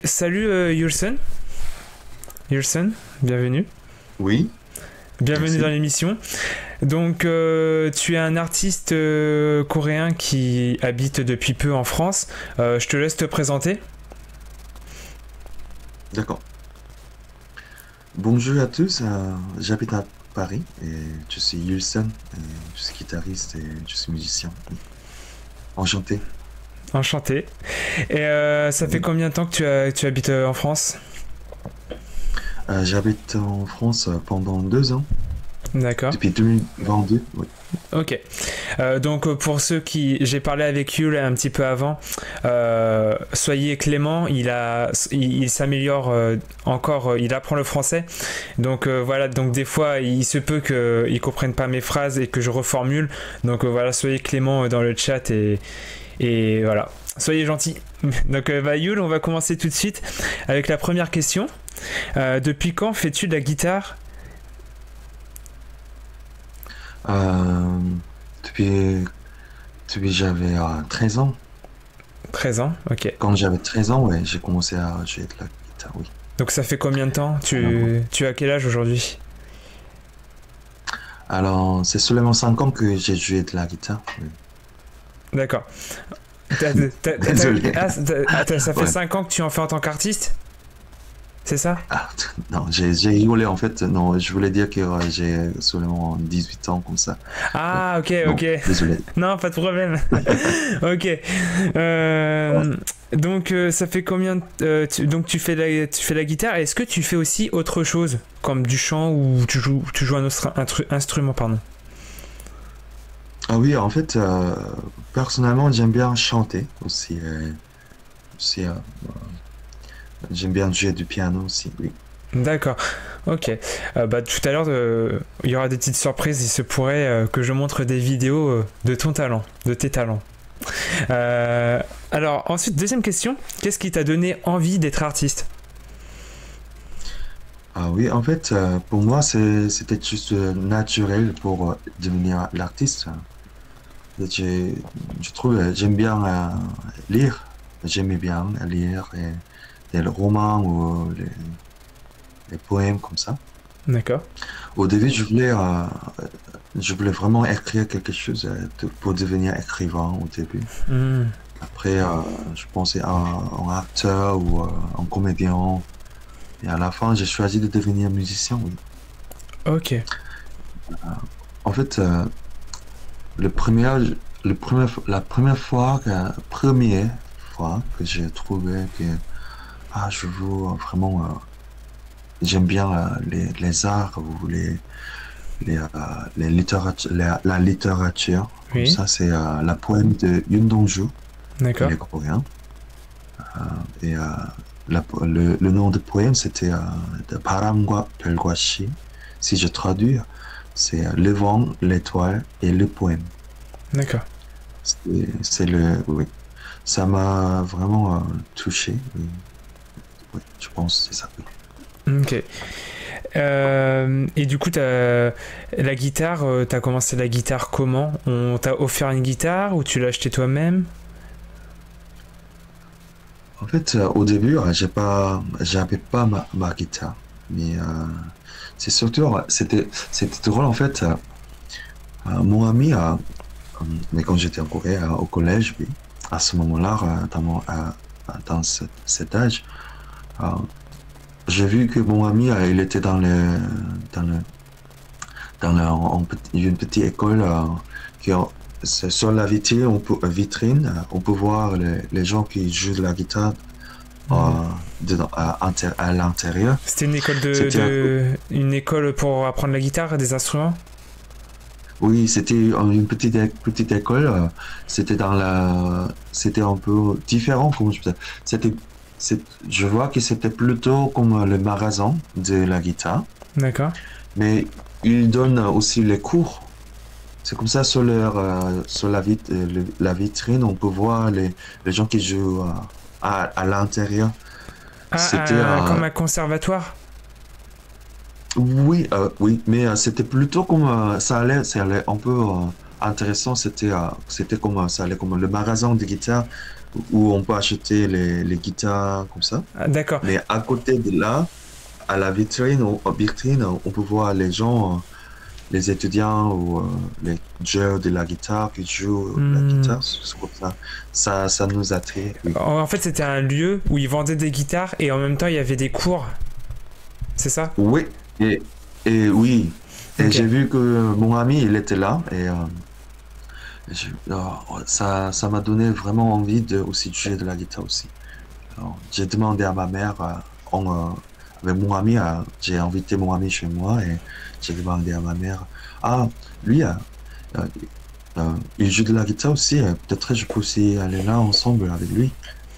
Salut Yulson. Yulson, bienvenue. Oui, Bienvenue dans merci. l'émission. Donc, tu es un artiste coréen qui habite depuis peu en France. Je te laisse te présenter. D'accord. Bonjour à tous, j'habite à Paris et je suis Yulson, et je suis guitariste et je suis musicien. Oui. Enchanté. Enchanté. Et ça fait Oui. combien de temps que tu habites en France? J'habite en France pendant 2 ans, D'accord. depuis 2022. Oui. Ok. Donc pour ceux qui, j'ai parlé avec Yul un petit peu avant. Soyez clément. Il s'améliore encore. Il apprend le français. Donc voilà. Donc des fois, il se peut qu'ils comprennent pas mes phrases et que je reformule. Donc voilà. Soyez clément dans le chat et voilà. Soyez gentils. Donc Yul, on va commencer tout de suite avec la première question. Depuis quand fais-tu de la guitare? Euh, depuis, depuis j'avais 13 ans. 13 ans. Ok. Quand j'avais 13 ans, ouais, j'ai commencé à jouer de la guitare, oui. Donc ça fait combien de temps? Alors, Tu as quel âge aujourd'hui? c'est seulement 5 ans que j'ai joué de la guitare. Oui. D'accord. Désolé. Ça fait Ouais. 5 ans que tu en fais en tant qu'artiste? C'est ça? Ah, non, j'ai rigolé en fait. Non, je voulais dire que j'ai seulement 18 ans comme ça. Ouais. Ah, ok, Non, ok. désolé. Non, pas de problème. Ok. Euh, donc, ça fait combien donc, tu fais la guitare. Est-ce que tu fais aussi autre chose, comme du chant ou tu joues un autre instrument, pardon? Ah oui, en fait, personnellement, j'aime bien chanter aussi. Aussi, j'aime bien jouer du piano aussi, oui. D'accord. Ok. Tout à l'heure, il y aura des petites surprises. Il se pourrait que je montre des vidéos de ton talent, de tes talents. Euh, alors, ensuite, deuxième question. Qu'est-ce qui t'a donné envie d'être artiste? Ah oui, en fait, pour moi, c'était juste naturel pour devenir l'artiste. J'ai- Je trouve, j'aime bien lire. J'aimais bien lire les romans ou les poèmes comme ça. D'accord. Au début, je voulais vraiment écrire quelque chose pour devenir écrivain au début. Hmm. Après, je pensais en acteur ou en comédien. Et à la fin, j'ai choisi de devenir musicien, oui. Ok. En fait, le premier, première fois que j'ai trouvé que je veux vraiment, j'aime bien les arts ou les, euh, la littérature, comme Oui. ça, c'est la poème de Yoon Dong-ju, il D'accord. est coréen. Et le nom de poème, c'était de 바람과 별과 시. Si je traduis, c'est le vent, l'étoile et le poème. D'accord. Oui. Ça m'a vraiment touché. Oui, je pense que c'est ça. Oui. Ok. Et du coup, la guitare, t'as commencé la guitare comment? On t'a offert une guitare ou tu l'as acheté toi-même? En fait, au début, j'avais pas ma guitare, mais c'est surtout, c'était drôle en fait. Mon ami, mais quand j'étais en Corée, au collège, oui, à ce moment-là, dans cet âge, euh, j'ai vu que mon ami, il était dans le, une petite école c'est sur la on peut voir les gens qui jouent de la guitare Hmm. à l'intérieur. C'était une école C'était un peu, une école pour apprendre la guitare, des instruments? oui, c'était une petite école. C'était un peu différent, comment je peux dire. C'était, je vois que c'était plutôt comme le magasin de la guitare, D'accord. mais ils donnent aussi les cours. C'est comme ça sur la vitrine, on peut voir les gens qui jouent à l'intérieur. C'était Comme un conservatoire? oui, oui, mais c'était plutôt comme ça allait un peu intéressant. C'était comme ça allait comme le magasin de guitare où on peut acheter les guitares comme ça. Ah, d'accord. Mais à côté de là, à la vitrine, on peut voir les gens, les étudiants ou les joueurs de la guitare qui jouent la Hmm. guitare. C'est comme ça. Ça nous attire. Oui. En fait, c'était un lieu où ils vendaient des guitares et en même temps, il y avait des cours. C'est ça? Oui, et, et oui. Et Ok. j'ai vu que mon ami, il était là et ça m'a donné vraiment envie de aussi de jouer de la guitare aussi. Alors, j'ai demandé à ma mère, avec mon ami, j'ai invité mon ami chez moi et j'ai demandé à ma mère, ah, lui, euh, il joue de la guitare aussi, peut-être je peux aussi aller là ensemble avec lui.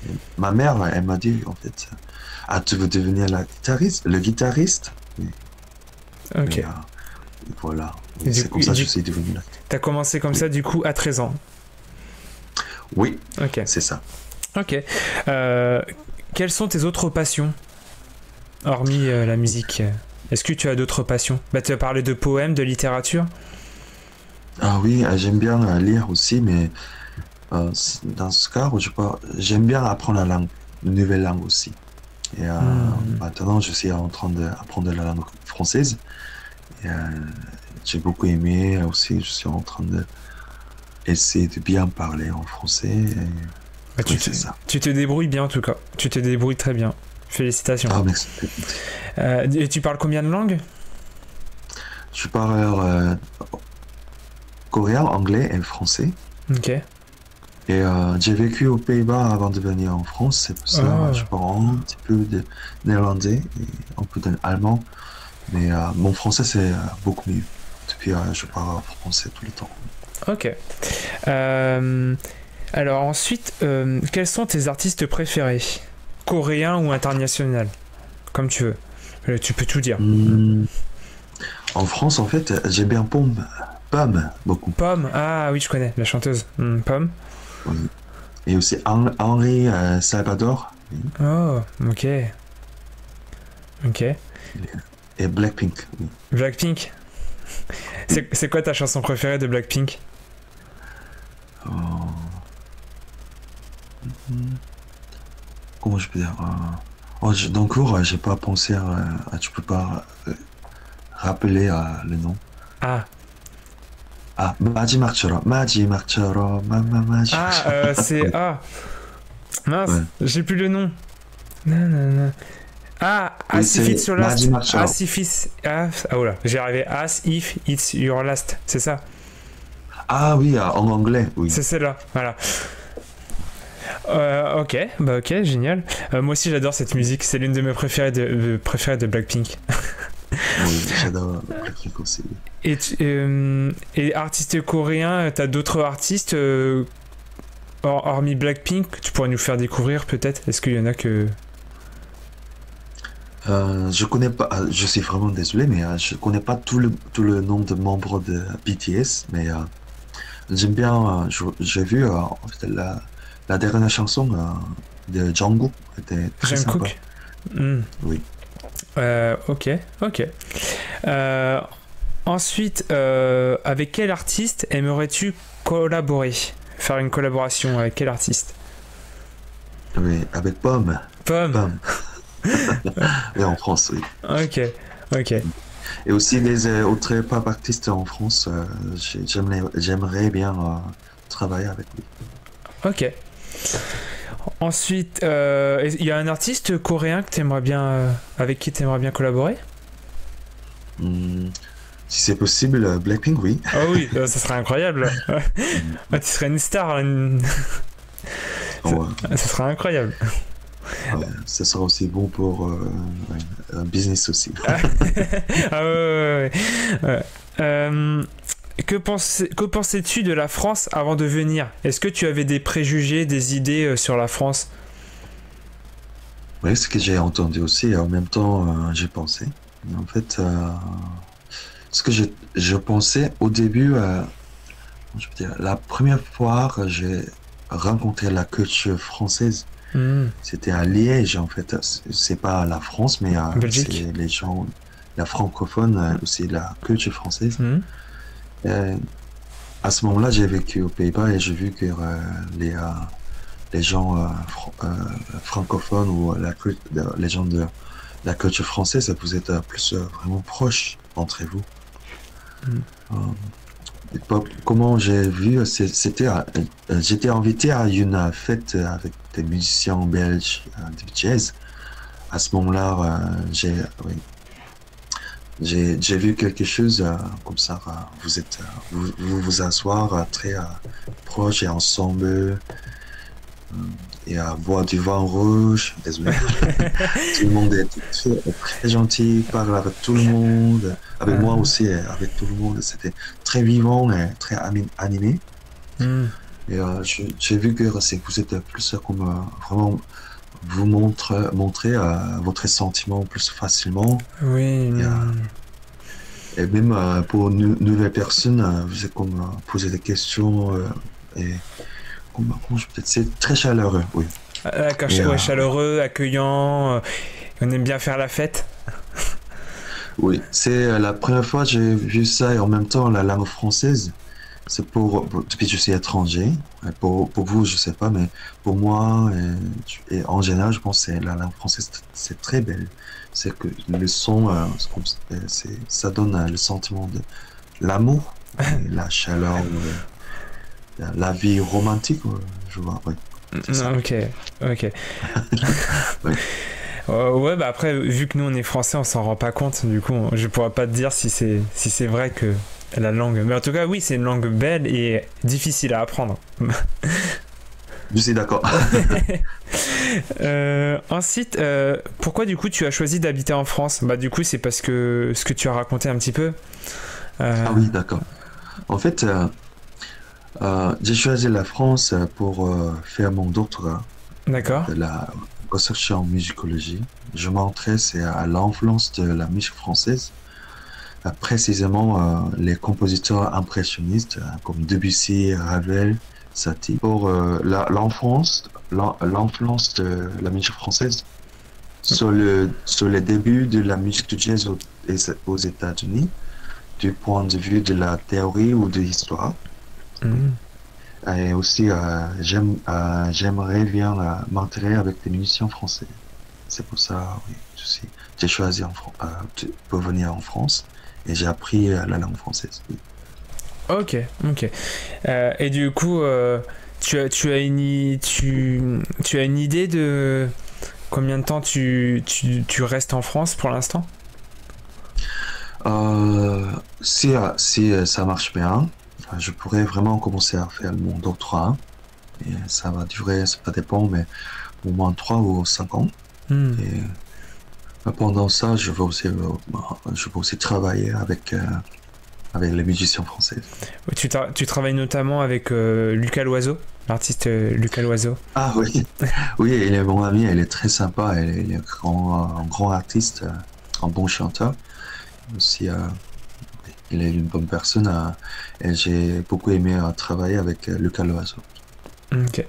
Et ma mère, elle m'a dit, en fait, ah, tu veux devenir le guitariste? Oui, Ok. mais voilà. Et Oui, du c'est coup, comme ça que je suis devenu là. t'as commencé comme Oui, ça, du coup, à 13 ans. oui, Ok. c'est ça. Ok. Euh, Quelles sont tes autres passions, hormis la musique? Est-ce que tu as d'autres passions? Bah, tu as parlé de poèmes, de littérature. Ah oui, j'aime bien lire aussi, mais dans ce cas, j'aime bien apprendre la langue, une nouvelle langue aussi. Et Hmm. maintenant, je suis en train d'apprendre la langue française. Et, j'ai beaucoup aimé aussi. Je suis en train d'essayer de bien parler en français. Bah, Oui, c'est ça. tu te débrouilles bien, en tout cas. Tu te débrouilles très bien. Félicitations. Ah, merci. Et tu parles combien de langues? Je parle coréen, anglais et français. Ok. Et j'ai vécu aux Pays-Bas avant de venir en France. C'est pour ça Oh. je parle un petit peu de néerlandais et un peu d'allemand. Mais mon français, c'est beaucoup mieux. Depuis, je parle français tout le temps. Ok. Euh, alors ensuite, quels sont tes artistes préférés? Coréens ou international? Comme tu veux. Tu peux tout dire. Hmm. En France, en fait, j'aime bien Pomme, beaucoup. Pomme. Ah oui, je connais, la chanteuse. Pomme. Oui. Et aussi Henri Salvador. Oui. Oh, ok. Ok. Et Blackpink. Oui. Blackpink. C'est quoi ta chanson préférée de Blackpink? Oh, hmm. Comment je peux dire d'un coup, j'ai pas pensé tu peux pas rappeler le nom. Ah. Ah, 마지막처럼, Ah, 마지막처럼. c'est... Oui, Ah, mince, ouais. j'ai plus le nom. Nanana. Ah, Oui, as if c'est it's your last. 마지막처럼. As if it's... Ah, oula, j'ai arrivé. As if it's your last. C'est ça. Ah oui, en anglais, oui. C'est celle-là. Voilà. Ok, bah ok, génial. Moi aussi j'adore cette musique, c'est l'une de mes préférées de Blackpink. Oui, j'adore Blackpink aussi. Oui. Et artiste coréen, t'as d'autres artistes hormis Blackpink que tu pourrais nous faire découvrir peut-être? Est-ce qu'il y en a que... Je connais pas, je suis vraiment désolé, mais je connais pas tout le nom de membres de BTS, mais j'aime bien, j'ai vu en fait, la dernière chanson de Jungkook était très sympa. Jungkook. Hmm. Oui. Ok, ok. Euh, Ensuite, avec quel artiste aimerais-tu collaborer? Faire une collaboration avec quel artiste? Oui, avec Pomme. Pomme. Pomme. Et en France, oui. Ok, ok, Et aussi des autres pop artistes en France, j'aimerais bien travailler avec lui. ok. Ensuite, il y a un artiste coréen que t'aimerais bien, avec qui tu aimerais bien collaborer? Hmm, si c'est possible, Blackpink, oui. Ah oui, ça serait incroyable. Ah, tu serais une star. Ouais, Ça serait incroyable. ouais, ça sera aussi bon pour un business aussi. Ah, ah ouais, ouais, ouais. Ouais. Que pensais-tu de la France avant de venir? Est-ce que tu avais des préjugés, des idées sur la France? Oui, ce que j'ai entendu aussi, et en même temps, j'ai pensé. En fait, ce que je pensais au début, je veux dire, la première fois que j'ai rencontré la culture française, Hmm. c'était à Liège, en fait. C'est pas la France, mais Belgique. c'est les gens, la francophone, aussi la culture française. Hmm. Euh, à ce moment-là, j'ai vécu aux Pays-Bas et j'ai vu que les, les gens francophones ou les gens de la culture française, vous êtes plus vraiment proches entre vous. Mm. Euh, Comment j'ai vu, j'étais invité à une fête avec des musiciens belges de jazz. À ce moment-là, oui, j'ai vu quelque chose comme ça. Vous asseoir très proche et ensemble et à boire du vin rouge. Désolé. Tout le monde est très gentil, parle avec tout le monde, avec moi aussi, et avec tout le monde. C'était très vivant et très animé. Mm. Et j'ai vu que vous êtes plus comme vraiment vous montrer votre sentiment plus facilement. Oui. Et même pour une nouvelle personne, vous êtes comme poser des questions et comment je peux dire, c'est très chaleureux, oui. Ouais, chaleureux, accueillant. On aime bien faire la fête. Oui, c'est la première fois que j'ai vu ça et en même temps la langue française. C'est depuis que je suis étranger. Pour vous, je sais pas, mais pour moi et en général, je pense que la langue française, c'est très belle. C'est que le son, ça donne le sentiment de l'amour, la chaleur, la vie romantique, je vois, oui. Ok. Oui. Ouais, bah après, vu que nous on est français, on s'en rend pas compte. Du coup, je pourrais pas te dire si c'est vrai que la langue. Mais en tout cas, oui, c'est une langue belle et difficile à apprendre. Je suis d'accord. Ensuite, pourquoi du coup tu as choisi d'habiter en France? Bah du coup, c'est parce que ce que tu as raconté un petit peu. Ah oui, d'accord. En fait, j'ai choisi la France pour faire mon doctorat D'accord. de la recherche en musicologie. Je m'intéresse à l'influence de la musique française, précisément les compositeurs impressionnistes comme Debussy, Ravel, Satie. Pour l'influence de la musique française sur les débuts de la musique du jazz aux États-Unis, du point de vue de la théorie ou de l'histoire. Mmh. Et aussi, j'aimerais bien m'enterrer avec des musiciens français. C'est pour ça, oui, j'ai choisi pour venir en France et j'ai appris la langue française. Oui. Ok. Et du coup, tu as une idée de combien de temps tu restes en France pour l'instant? Si ça marche bien, je pourrais vraiment commencer à faire mon doctorat. Et ça va durer, ça dépend, mais au moins 3 ou 5 ans. Mm. Et pendant ça, je vais aussi travailler avec les musiciens français. Tu travailles notamment avec Lucas Loiseau, l'artiste Lucas Loiseau. Ah oui, oui, il est mon ami, il est très sympa, il est un grand artiste, un bon chanteur. Aussi, il est une bonne personne et j'ai beaucoup aimé travailler avec Lucas Loiseau. Ok.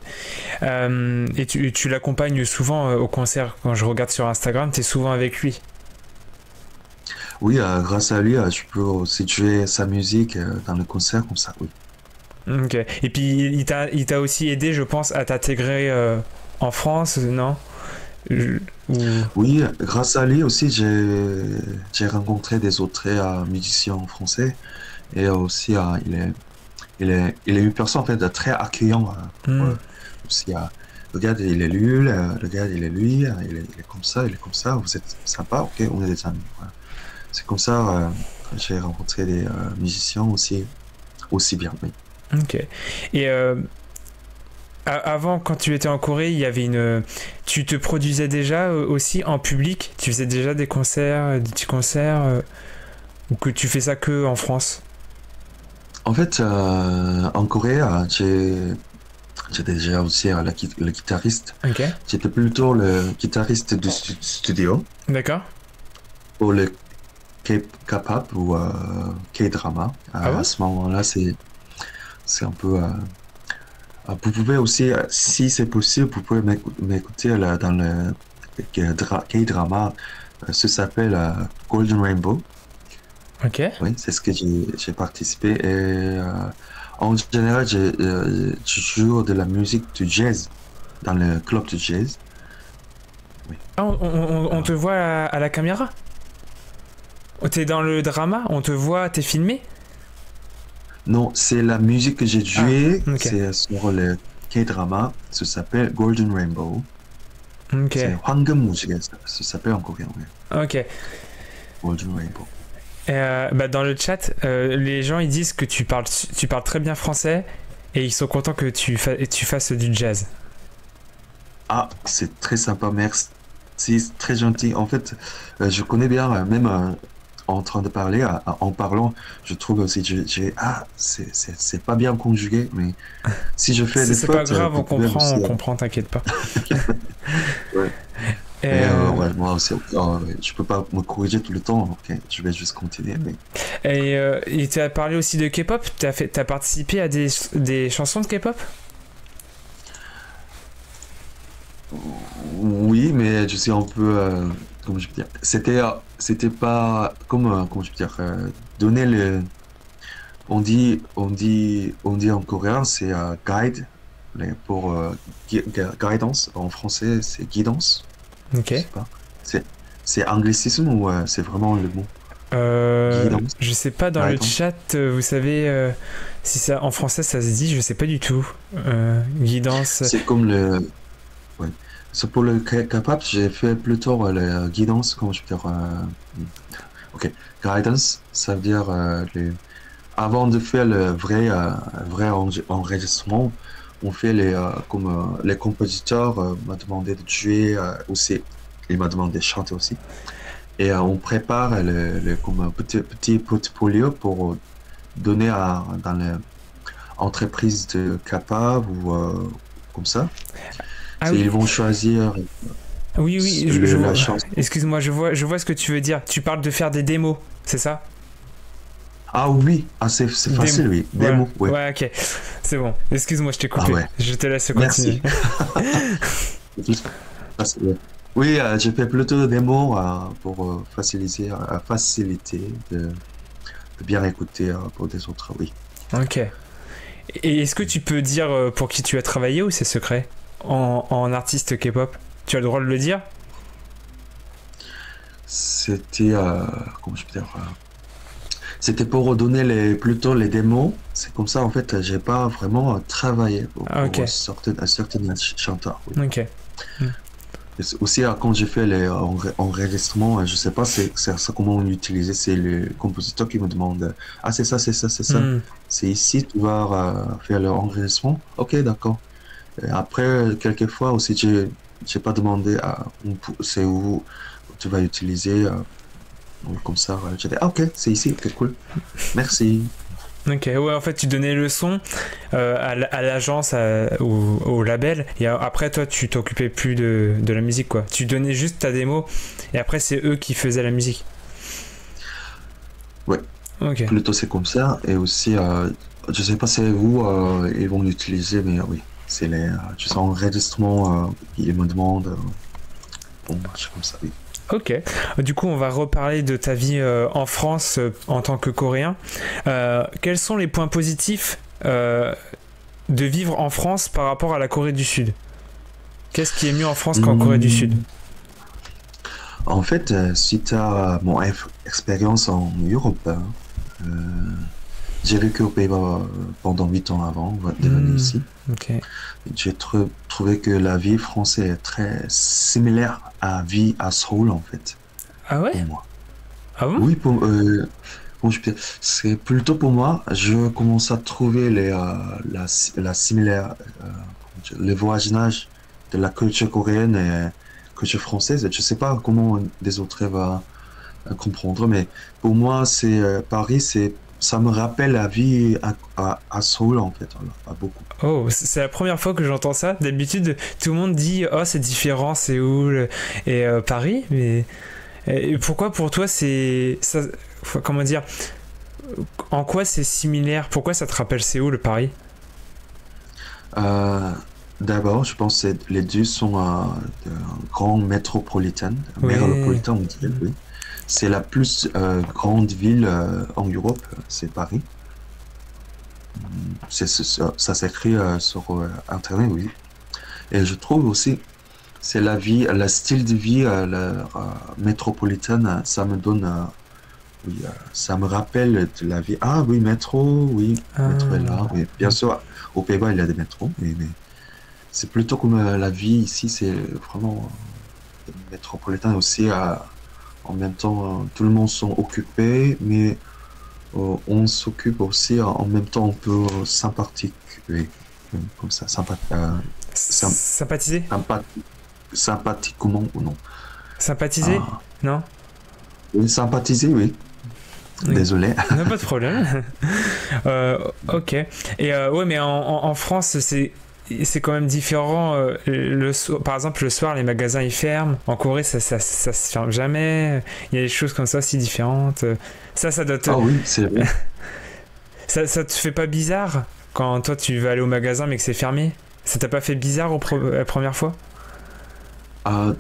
Et tu l'accompagnes souvent au concert. Quand je regarde sur Instagram, tu es souvent avec lui. Oui, grâce à lui, je peux aussi jouer sa musique dans le concert comme ça, oui. Ok. Et puis il t'a aussi aidé, je pense, à t'intégrer en France, non? Ou... Oui, grâce à lui aussi, j'ai rencontré des autres musiciens français et aussi il est une personne en fait très accueillant. Aussi, regarde, il est lui, regarde, il est lui, il est comme ça, vous êtes sympa, ok, on est des amis. Voilà. C'est comme ça j'ai rencontré des musiciens aussi bien. Oui. Ok. Et avant, quand tu étais en Corée, il y avait tu te produisais déjà aussi en public? Tu faisais déjà des concerts, des petits concerts, ou que tu fais ça que en France? En fait, en Corée, j'étais déjà aussi le guitariste. Ok. J'étais plutôt le guitariste du studio. D'accord. Pour le K-pop ou K-drama. À ce moment-là, c'est un peu... vous pouvez aussi, si c'est possible, vous pouvez m'écouter dans le K-drama. Ça s'appelle Golden Rainbow. Ok. Oui, c'est ce que j'ai participé. Et en général, je joue de la musique du jazz. dans le club de jazz. Oui. Ah, on te voit à la caméra? T'es dans le drama? On te voit, t'es filmé? Non, c'est la musique que j'ai jouée, ok. c'est sur le K-drama, ça s'appelle Golden Rainbow. Ok. C'est 황금 무지개, ça s'appelle en coréen. Oui. Ok. Golden Rainbow. Bah dans le chat, les gens ils disent que tu parles très bien français et ils sont contents que tu fasses du jazz. Ah, c'est très sympa, merci. C'est très gentil. En fait, je connais bien, même en train de parler, en parlant, je trouve aussi, c'est pas bien conjugué, mais si je fais des C'est fautes, pas grave, vous pouvez aussi, on comprend, t'inquiète pas. ouais. Et, Ouais, moi aussi, je peux pas me corriger tout le temps, ok, je vais juste continuer. Mais... et tu as parlé aussi de K-pop, t'as participé à des chansons de K-pop? Oui, mais je sais un peu, comment je peux dire, c'était pas, comment je peux dire, donner le, on dit en coréen, c'est guide, mais pour guidance, en français, c'est guidance, Ok. je sais pas. C'est anglicisme ou c'est vraiment le mot? Guidance, Je sais pas dans le guidance. chat, vous savez si ça en français ça se dit, je sais pas du tout. Guidance. C'est comme le, ouais. C'est pour le capable, j'ai fait plutôt la guidance, comment je peux dire, ok, guidance, ça veut dire avant de faire le vrai enregistrement, on fait comme les compositeurs m'a demandé de jouer aussi, il m'a demandé de chanter aussi. Et on prépare comme un petit portfolio pour donner dans l'entreprise de capable ou comme ça. Ah oui. Ils vont choisir Oui, la chanson. excuse-moi, je vois ce que tu veux dire. Tu parles de faire des démos, c'est ça? Ah oui, c'est facile, oui. Voilà. Démo, oui. Ouais, ok. C'est bon. Excuse-moi, je t'ai coupé. Ah ouais. Je te laisse continuer. Merci. Oui, j'ai fait plutôt des démos pour faciliter de bien écouter pour des autres, oui. Ok. Et est-ce que tu peux dire pour qui tu as travaillé ou c'est secret en artiste K-pop? Tu as le droit de le dire? C'était, comment je peux dire, c'était pour donner plutôt les démos. C'est comme ça, en fait, j'ai pas vraiment travaillé pour un certain chanteur. Oui. Ok. Aussi, quand j'ai fait les enregistrements, je sais pas c'est comment on l'utilisait. C'est le compositeur qui me demande ah, c'est ça. C'est ici, tu vas faire l'enregistrement. Ok, d'accord. Et après, quelquefois aussi, j'ai pas demandé c'est où tu vas utiliser. Comme ça, j'ai dit ah, ok, c'est ici, ok, cool. Merci. Ok, ouais, en fait, tu donnais le son à l'agence, au label, et après, toi, tu t'occupais plus de la musique, quoi. Tu donnais juste ta démo, et après, c'est eux qui faisaient la musique. Ouais. Ok. Plutôt, c'est comme ça. Et aussi, je sais pas c'est où ils vont l'utiliser, mais oui, c'est tu sais, enregistrement, ils me demandent. Bon, c'est comme ça, oui. Ok, du coup on va reparler de ta vie en France en tant que Coréen. Quels sont les points positifs de vivre en France par rapport à la Corée du Sud? Qu'est-ce qui est mieux en France qu'en Corée du Sud? En fait, si tu as mon expérience en Europe, j'ai vécu aux Pays-Bas pendant 8 ans avant de venir ici. Okay. J'ai trouvé que la vie française est très similaire à la vie à Seoul, en fait. Ah ouais? Pour moi. Ah bon? Oui, c'est plutôt pour moi. Je commence à trouver la similaire, le voisinage de la culture coréenne et culture française. Je sais pas comment des autres vont comprendre, mais pour moi, Paris, ça me rappelle la vie à Seoul, en fait, à beaucoup. Oh, c'est la première fois que j'entends ça. D'habitude, tout le monde dit oh, c'est différent, Séoul et Paris, mais pourquoi pour toi comment dire, en quoi c'est similaire? Pourquoi ça te rappelle Séoul, Paris? D'abord, je pense que les deux sont grandes métropolitaines, Oui. métropolitaines, on dirait, oui. C'est la plus grande ville en Europe, c'est Paris. Ça s'écrit sur Internet, oui. Et je trouve aussi, c'est la vie, le style de vie métropolitaine, ça me donne, oui, ça me rappelle de la vie. Ah oui, métro, oui, métro est là. Ah, Oui. Bien sûr, aux Pays-Bas, il y a des métros, mais c'est plutôt comme la vie ici, c'est vraiment métropolitain aussi. En même temps, tout le monde sont occupés, mais on s'occupe aussi. En même temps, on peut sympathique, oui, comme ça, sympathiser? sympa- sympathiquement ou non. Sympathiser? Ah, Non? oui, sympathiser, oui. Oui. Désolé. Non, pas de problème. Ok. Et ouais, mais en France, c'est quand même différent. Par exemple, le soir, les magasins ils ferment. En Corée, ça se ferme jamais. Il y a des choses comme ça si différentes. Ça doit te, Ah oui, c'est vrai. ça te fait pas bizarre quand toi tu vas aller au magasin mais que c'est fermé? Ça t'a pas fait bizarre la première fois? Ah,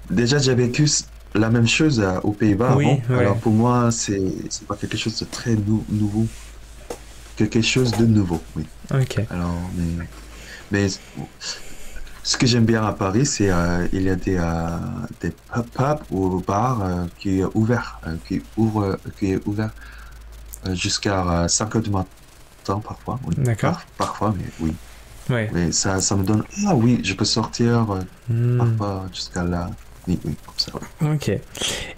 déjà, j'ai vécu la même chose aux Pays-Bas Oui, avant. Alors ouais. pour moi, c'est pas quelque chose de très nouveau. Quelque chose de nouveau, oui. Ok. Alors, mais ce que j'aime bien à Paris, c'est il y a des pubs ou bars qui est ouvert jusqu'à 5 heures du matin parfois. Oui. D'accord. Parfois, mais oui. Ouais. Mais ça me donne, ah oui, je peux sortir Hmm. parfois jusqu'à là. Oui, oui, comme ça, oui. Ok.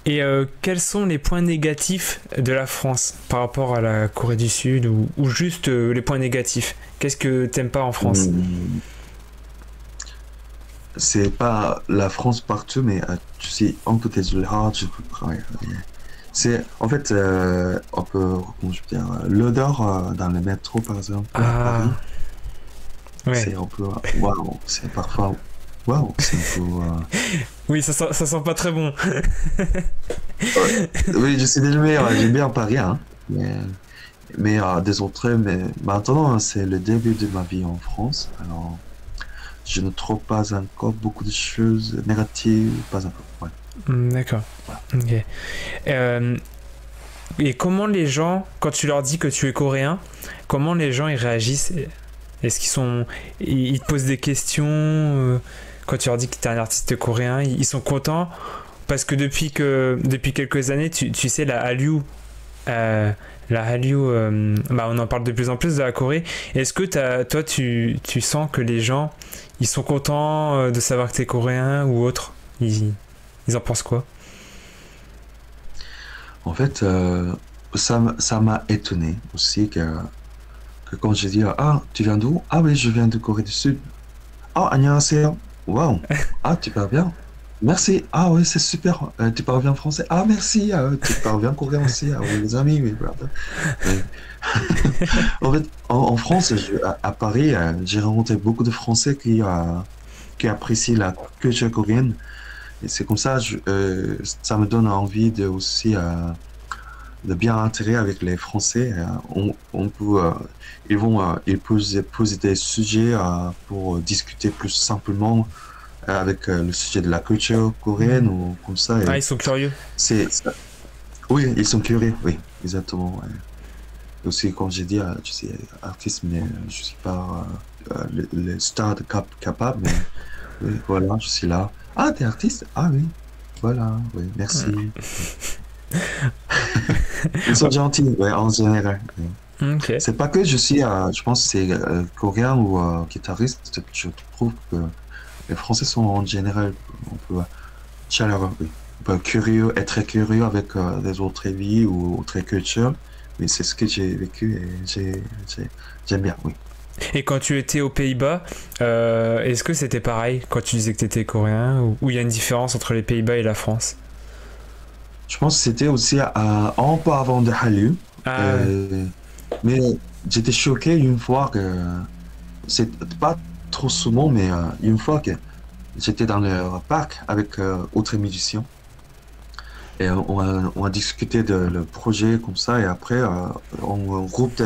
Et quels sont les points négatifs de la France par rapport à la Corée du Sud ou juste les points négatifs? Qu'est-ce que t'aimes pas en France? Hum, c'est pas la France partout, mais tu sais, un peu désolé, je peux ouais, ouais. C'est, en fait, on peut, comment je peux dire, l'odeur dans le métro, par exemple, à Ah, Paris, ouais. c'est un peu, waouh, c'est parfois, waouh, c'est un peu, Oui, ça sent pas très bon. ouais. Oui, je suis désolé, j'aime bien Paris, hein, mais des autres, mais maintenant, hein, c'est le début de ma vie en France, alors je ne trouve pas encore beaucoup de choses négatives, pas encore, ouais, D'accord. voilà. Ok. Euh, et comment les gens, quand tu leur dis que tu es coréen, comment les gens ils réagissent? Est-ce ils te posent des questions quand tu leur dis que tu es un artiste coréen? Ils sont contents parce que depuis quelques années, tu sais euh, la Hallyu, bah on en parle de plus en plus de la Corée. Est-ce que toi tu sens que les gens ils sont contents de savoir que tu es coréen ou autre? Ils en pensent quoi? En fait, ça m'a étonné aussi que quand j'ai dit, ah, tu viens d'où? Ah oui, je viens de Corée du Sud. Ah, 안녕하세요. Waouh. Ah, tu parles bien. Merci. Ah oui, c'est super. Tu parles bien français. Ah, merci. Tu parles bien coréen aussi. Ah oui, les amis, oui, voilà. Mais, en fait, en France, à Paris, j'ai rencontré beaucoup de Français qui apprécient la culture coréenne. Et c'est comme ça, ça me donne envie de bien intégrer avec les Français. On peut, ils poser des sujets pour discuter plus simplement avec le sujet de la culture coréenne Hmm. ou comme ça. Ah, Et ils sont curieux. oui, ils sont curieux, oui, exactement. Ouais. Aussi, quand j'ai dit, je suis artiste, mais je suis pas le star capable, mais oui, voilà, je suis là. Ah, t'es artiste? Ah oui, voilà, oui, merci. Ils sont gentils, ouais, en général. Ouais. Ok. C'est pas que je suis, je pense que c'est coréen ou guitariste, je trouve que les Français sont en général un peu chaleureux, oui. Un peu curieux, être très curieux avec les autres vies ou autres cultures. Mais c'est ce que j'ai vécu et j'aime bien, oui. Et quand tu étais aux Pays-Bas, est-ce que c'était pareil quand tu disais que tu étais coréen ou il y a une différence entre les Pays-Bas et la France? Je pense que c'était aussi un peu avant de Hallyu. Ah ouais. euh, mais j'étais choqué une fois que c'est pas trop souvent, mais une fois que j'étais dans le parc avec autres musiciens et on a discuté de le projet comme ça et après en groupe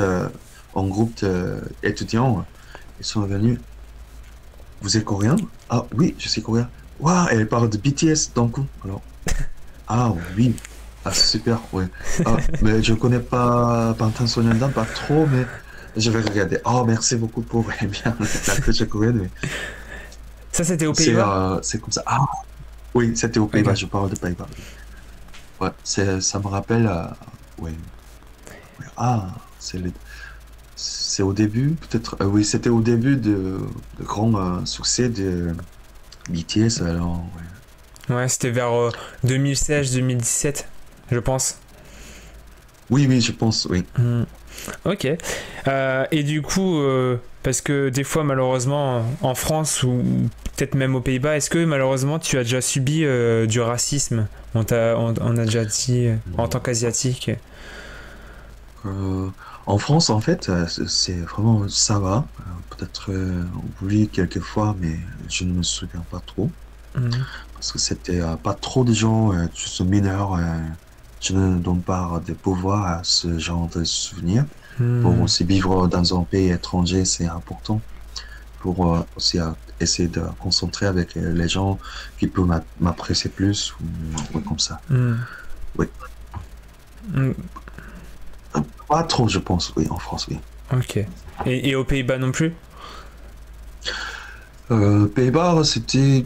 étudiants ils sont venus. Vous êtes coréen? Ah oui, je suis coréen. Waouh, elle parle de BTS d'un coup. Alors, ah oui, ah super, ouais. Ah, mais je connais pas Bangtan Sonyeondan, pas trop, mais je vais regarder. Oh, merci beaucoup pour eh bien la culture coréenne. Ça, c'était aux Pays-Bas? C'est comme ça. Ah, oui, c'était aux Pays-Bas, Ok. je parle de Pays-Bas. Ouais, ça me rappelle. Ouais, ouais. Ah, c'est au début, peut-être. Oui, c'était au début de grand succès de BTS, alors. Ouais, c'était vers 2016-2017, je pense. Oui, oui, je pense, oui. Hmm. Ok. Et du coup, parce que des fois, malheureusement, en France ou peut-être même aux Pays-Bas, est-ce que malheureusement tu as déjà subi du racisme? On a déjà dit en tant qu'asiatique. Euh, En France, en fait, c'est vraiment ça va. Peut-être oui, quelquefois, mais je ne me souviens pas trop. Hmm. Parce que c'était pas trop de gens, juste mineurs. Je ne donne pas de pouvoir à ce genre de souvenirs. Pour Hmm. aussi vivre dans un pays étranger, c'est important. Pour aussi essayer de concentrer avec les gens qui peuvent m'apprécier plus ou comme ça. Hmm. Oui. Hmm. Pas trop, je pense, oui, en France, oui. Ok. Et aux Pays-Bas non plus? Pays-Bas, c'était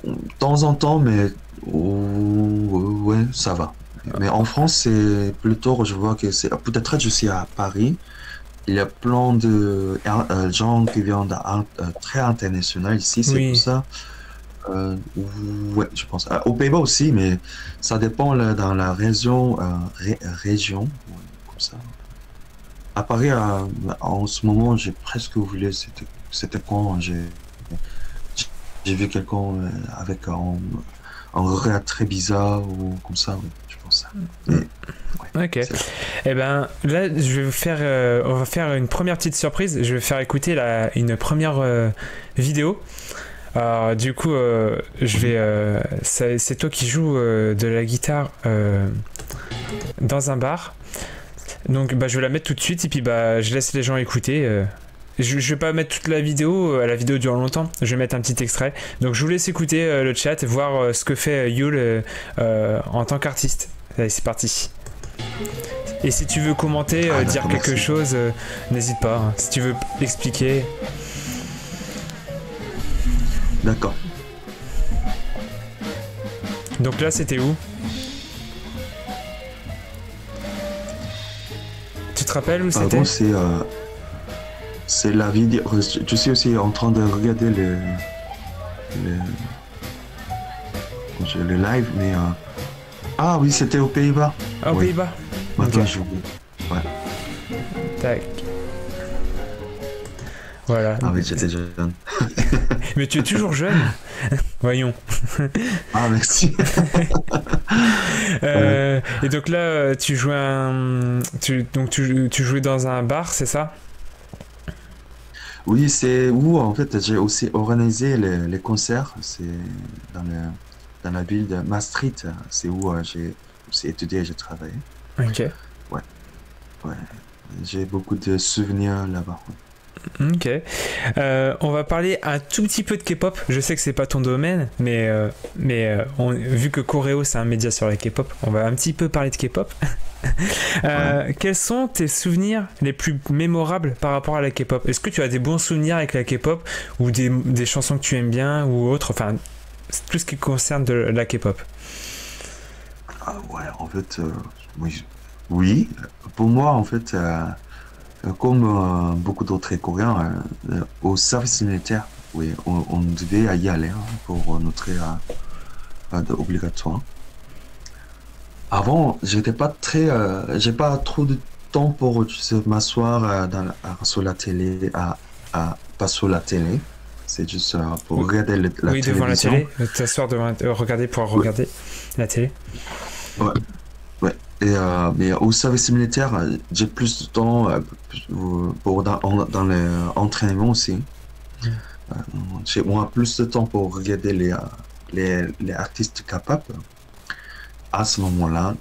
de temps en temps, mais ouais, ça va. Mais en France, c'est plutôt, je vois que c'est peut-être je suis à Paris. Il y a plein de gens qui viennent très international ici, c'est pour Oui. ça. Ouais, je pense. Aux Pays-Bas aussi, mais ça dépend là, dans la région, ouais, comme ça. À Paris, en ce moment, j'ai presque oublié c'était quand j'ai vu quelqu'un avec un regard très bizarre ou comme ça, oui, je pense ça. Mais Hmm. ouais, Ok. c'est ça. Eh ben, là, je vais vous faire, on va faire une première petite surprise. Je vais faire écouter une première vidéo. Alors, du coup, Mhm. c'est toi qui joues de la guitare dans un bar. Donc, bah, je vais la mettre tout de suite et puis bah, je laisse les gens écouter. Je vais pas mettre toute la vidéo, la vidéo dure longtemps. Je vais mettre un petit extrait. Donc, je vous laisse écouter le chat, voir ce que fait Yul en tant qu'artiste. Allez, c'est parti. Et si tu veux commenter, Ah, dire d'accord, quelque merci. chose, n'hésite pas, hein. Si tu veux expliquer. D'accord. Donc là, c'était où? Tu te rappelles où Pardon, c'était? c'est la vidéo. Je suis aussi en train de regarder le, le live, mais ah oui, c'était aux Pays-Bas. Ah, aux Oui, Pays-Bas. Ok. maintenant je vois. Ouais. Tac. Voilà. Ah oui, j'étais jeune. Mais tu es toujours jeune. Voyons. Ah, merci. Ouais. Et donc là, tu jouais tu jouais dans un bar, c'est ça? Oui, c'est où en fait j'ai aussi organisé les concerts. C'est dans dans la ville de Maastricht. C'est où j'ai aussi étudié et j'ai travaillé. Ok. Ouais, ouais. J'ai beaucoup de souvenirs là-bas. Ok. On va parler un tout petit peu de K-pop. Je sais que c'est pas ton domaine, vu que Coreo c'est un média sur la K-pop, on va un petit peu parler de K-pop. Ouais. Quels sont tes souvenirs les plus mémorables par rapport à la K-pop? Est-ce que tu as des bons souvenirs avec la K-pop ou des chansons que tu aimes bien ou autre? Enfin, tout ce qui concerne de la K-pop. Ah ouais, en fait, oui, oui. Pour moi, en fait, comme beaucoup d'autres Coréens, au service militaire, oui, on devait y aller hein, pour notre obligatoire. Avant, j'étais pas très, j'ai pas trop de temps pour tu sais, m'asseoir sur la télé, pas sur la télé. C'est juste pour Oui, regarder la oui, devant la télévision. télé, t'asseoir devant, regarder pour Ouais, regarder la télé. ouais, ouais. Et, mais au service militaire, j'ai plus de temps pour dans l'entraînement aussi. Euh, j'ai moi plus de temps pour regarder les artistes capables. À ce moment-là,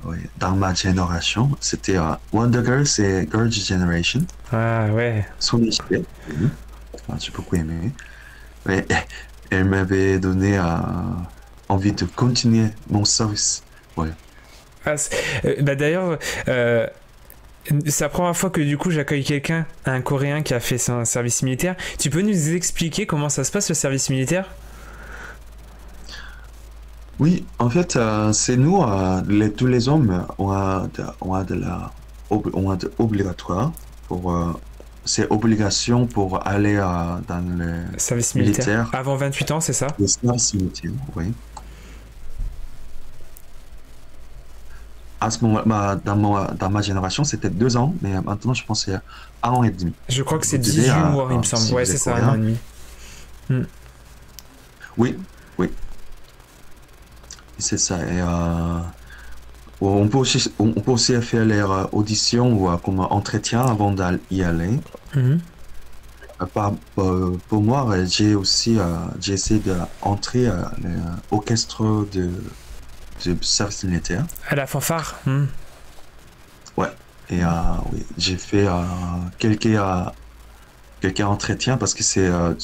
oui, dans ma génération, c'était Wonder Girls et Girls' Generation. Ah ouais. Son échelle, j'ai beaucoup aimé. Mais elle m'avait donné envie de continuer mon service. Ouais. Ah, bah d'ailleurs, euh, C'est la première fois que du coup j'accueille quelqu'un, un Coréen qui a fait son service militaire. Tu peux nous expliquer comment ça se passe le service militaire? Oui, en fait, c'est nous, tous les hommes, on a de la, on a de obligatoire pour, c'est obligation pour aller dans le Service militaire. militaire, Avant 28 ans, c'est ça? le service militaire, oui. À ce moment, dans ma génération, c'était 2 ans, mais maintenant, je pense que c'est 1 an et demi. Je crois que c'est Vous devez, 18 mois, il me semble. si Ouais, vous c'est êtes ça, un an coréen. et demi. Hmm. Oui, oui, c'est ça. Et on peut aussi faire les auditions ou comme entretien avant d'y aller. Mhm. Pour moi, j'ai essayé d'entrer l'orchestre de service militaire. À la fanfare. Hmm. Ouais. Et oui, j'ai fait quelques entretiens parce que c'est un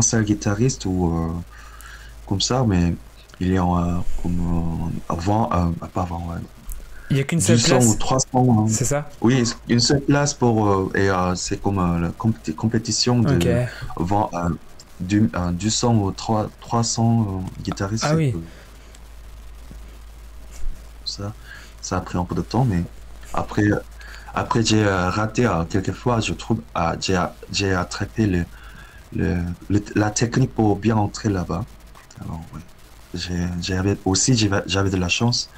seul guitariste ou comme ça, mais il y a comme 20, pas 20, ouais, Il n'y a qu'une seule 200 ou place, 300. c'est ça? Oui, une seule place pour. C'est comme la compétition Ok. de 20, 200 ou 300 guitaristes. Ah oui. Ça, ça a pris un peu de temps, mais après, après j'ai raté quelques fois, je trouve. J'ai attrapé la technique pour bien entrer là-bas. Alors, oui. J'avais de la chance.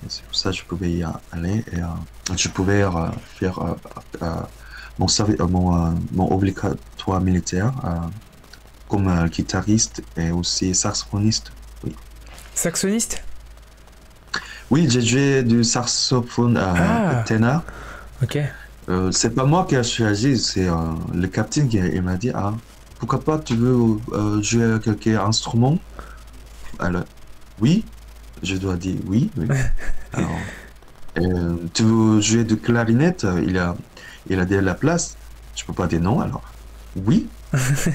Et c'est pour ça que je pouvais y aller et je pouvais faire mon obligatoire militaire comme guitariste et aussi saxophoniste. Oui, Saxoniste? oui, j'ai joué du saxophone Ah, ténor. ok. C'est pas moi qui ai choisi, c'est le capitaine qui il m'a dit ah pourquoi pas tu veux jouer quelques instruments? Alors oui, je dois dire oui, oui. Alors, tu veux jouer de clarinette? Il a de la place. Je peux pas dire non, alors. Oui.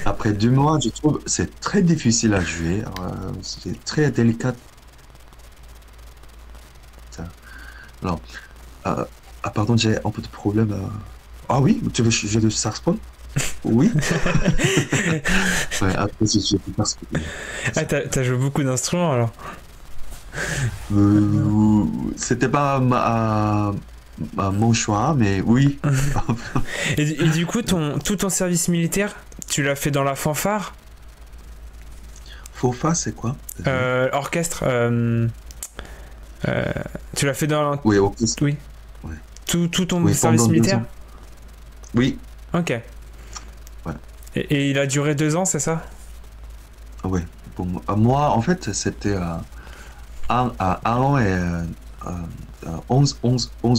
Après 2 mois, je trouve c'est très difficile à jouer. C'est très délicat. Ça. Alors, euh, pardon, j'ai un peu de problème. Ah oui, tu veux jouer du saxophone? Oui. Ouais, après, je joue du saxophone. Ah, t'as joué beaucoup d'instruments alors. C'était pas mon choix, mais oui. Et du coup, tout ton service militaire, tu l'as fait dans la fanfare? Faux face, c'est quoi? Désolé. Orchestre. Euh, tu l'as fait dans. Oui, ok. Oui. Ouais. Tout ton Oui, service pendant 2 militaire? ans. Oui, Ok. ouais. Et il a duré 2 ans, c'est ça? Oui. Pour moi, en fait, c'était un an et 11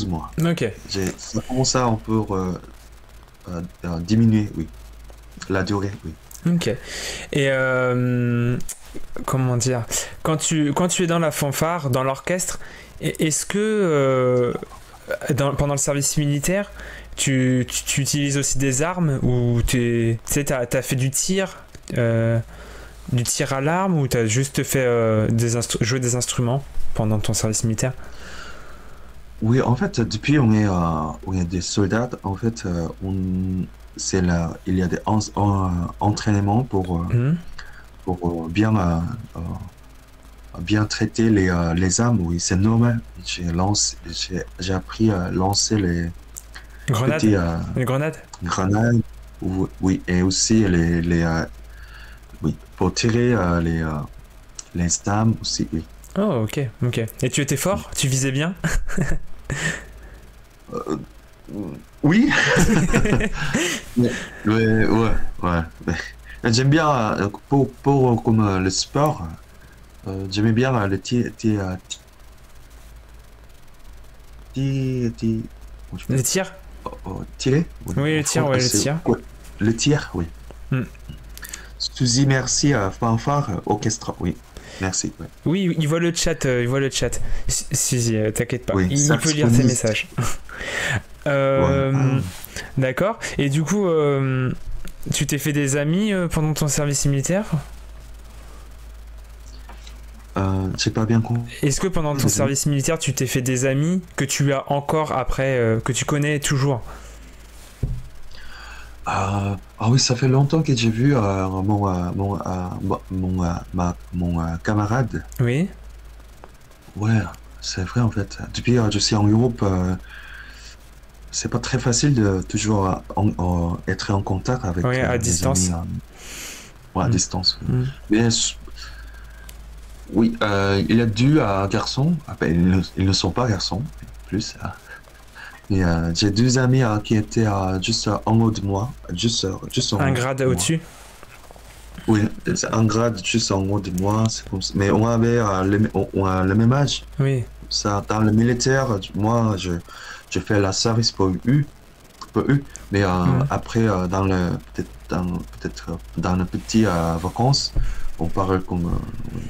mois. Ok. Ça commence à un peu diminuer, oui. La durée, oui. Ok. Et comment dire? Quand tu es dans la fanfare, dans l'orchestre, est-ce que pendant le service militaire, tu utilises aussi des armes ou tu sais, t'as fait du tir à l'arme ou t'as juste fait jouer des instruments pendant ton service militaire? Oui, en fait, depuis on est des soldats, en fait, il y a des entraînements Mhm. pour bien traiter les armes, oui, c'est normal. J'ai appris à lancer les petits Grenade? Une grenade? grenades, oui, et aussi oui, pour tirer les armes aussi, oui. Oh, ok, ok. Et tu étais fort? Tu visais bien? Euh, oui, ouais, ouais, ouais. J'aime bien comme le sport. J'aimais bien comment je peux- Les tirs? tirer. Oui, Oui, le tir, ouais, le c'est tir. ouais, le tir, oui. Hmm. Suzy, merci. Fanfare, orchestre, oui. Merci. Ouais. Oui, il voit le chat, il voit le chat. Si, t'inquiète pas. Oui, Il peut lire tes saxophoniste. messages. Ouais. Euh, D'accord. Et du coup, tu t'es fait des amis pendant ton service militaire? J'ai pas bien compris. Est-ce que pendant ton service militaire, tu t'es fait des amis que tu as encore après, que tu connais toujours? Ah oui, ça fait longtemps que j'ai vu mon camarade. Oui. Ouais, c'est vrai en fait. Depuis que je suis en Europe, c'est pas très facile de toujours être en contact avec Oui, à mes amis distance. ouais, à Mm. distance. Oui, Mm. mais oui, il a dû à garçons. Ah, ben, ils ne sont pas garçons, plus. Mais j'ai deux amis qui étaient juste en haut de moi, juste en Un haut grade de moi. au-dessus. Oui, c'est un grade juste en haut de moi, c'est comme ça. Mais on avait on a le même âge. Oui. Ça, dans le militaire, moi, je fais la service pour eux. Mais Mm. après, peut-être dans les petites vacances, on parle comme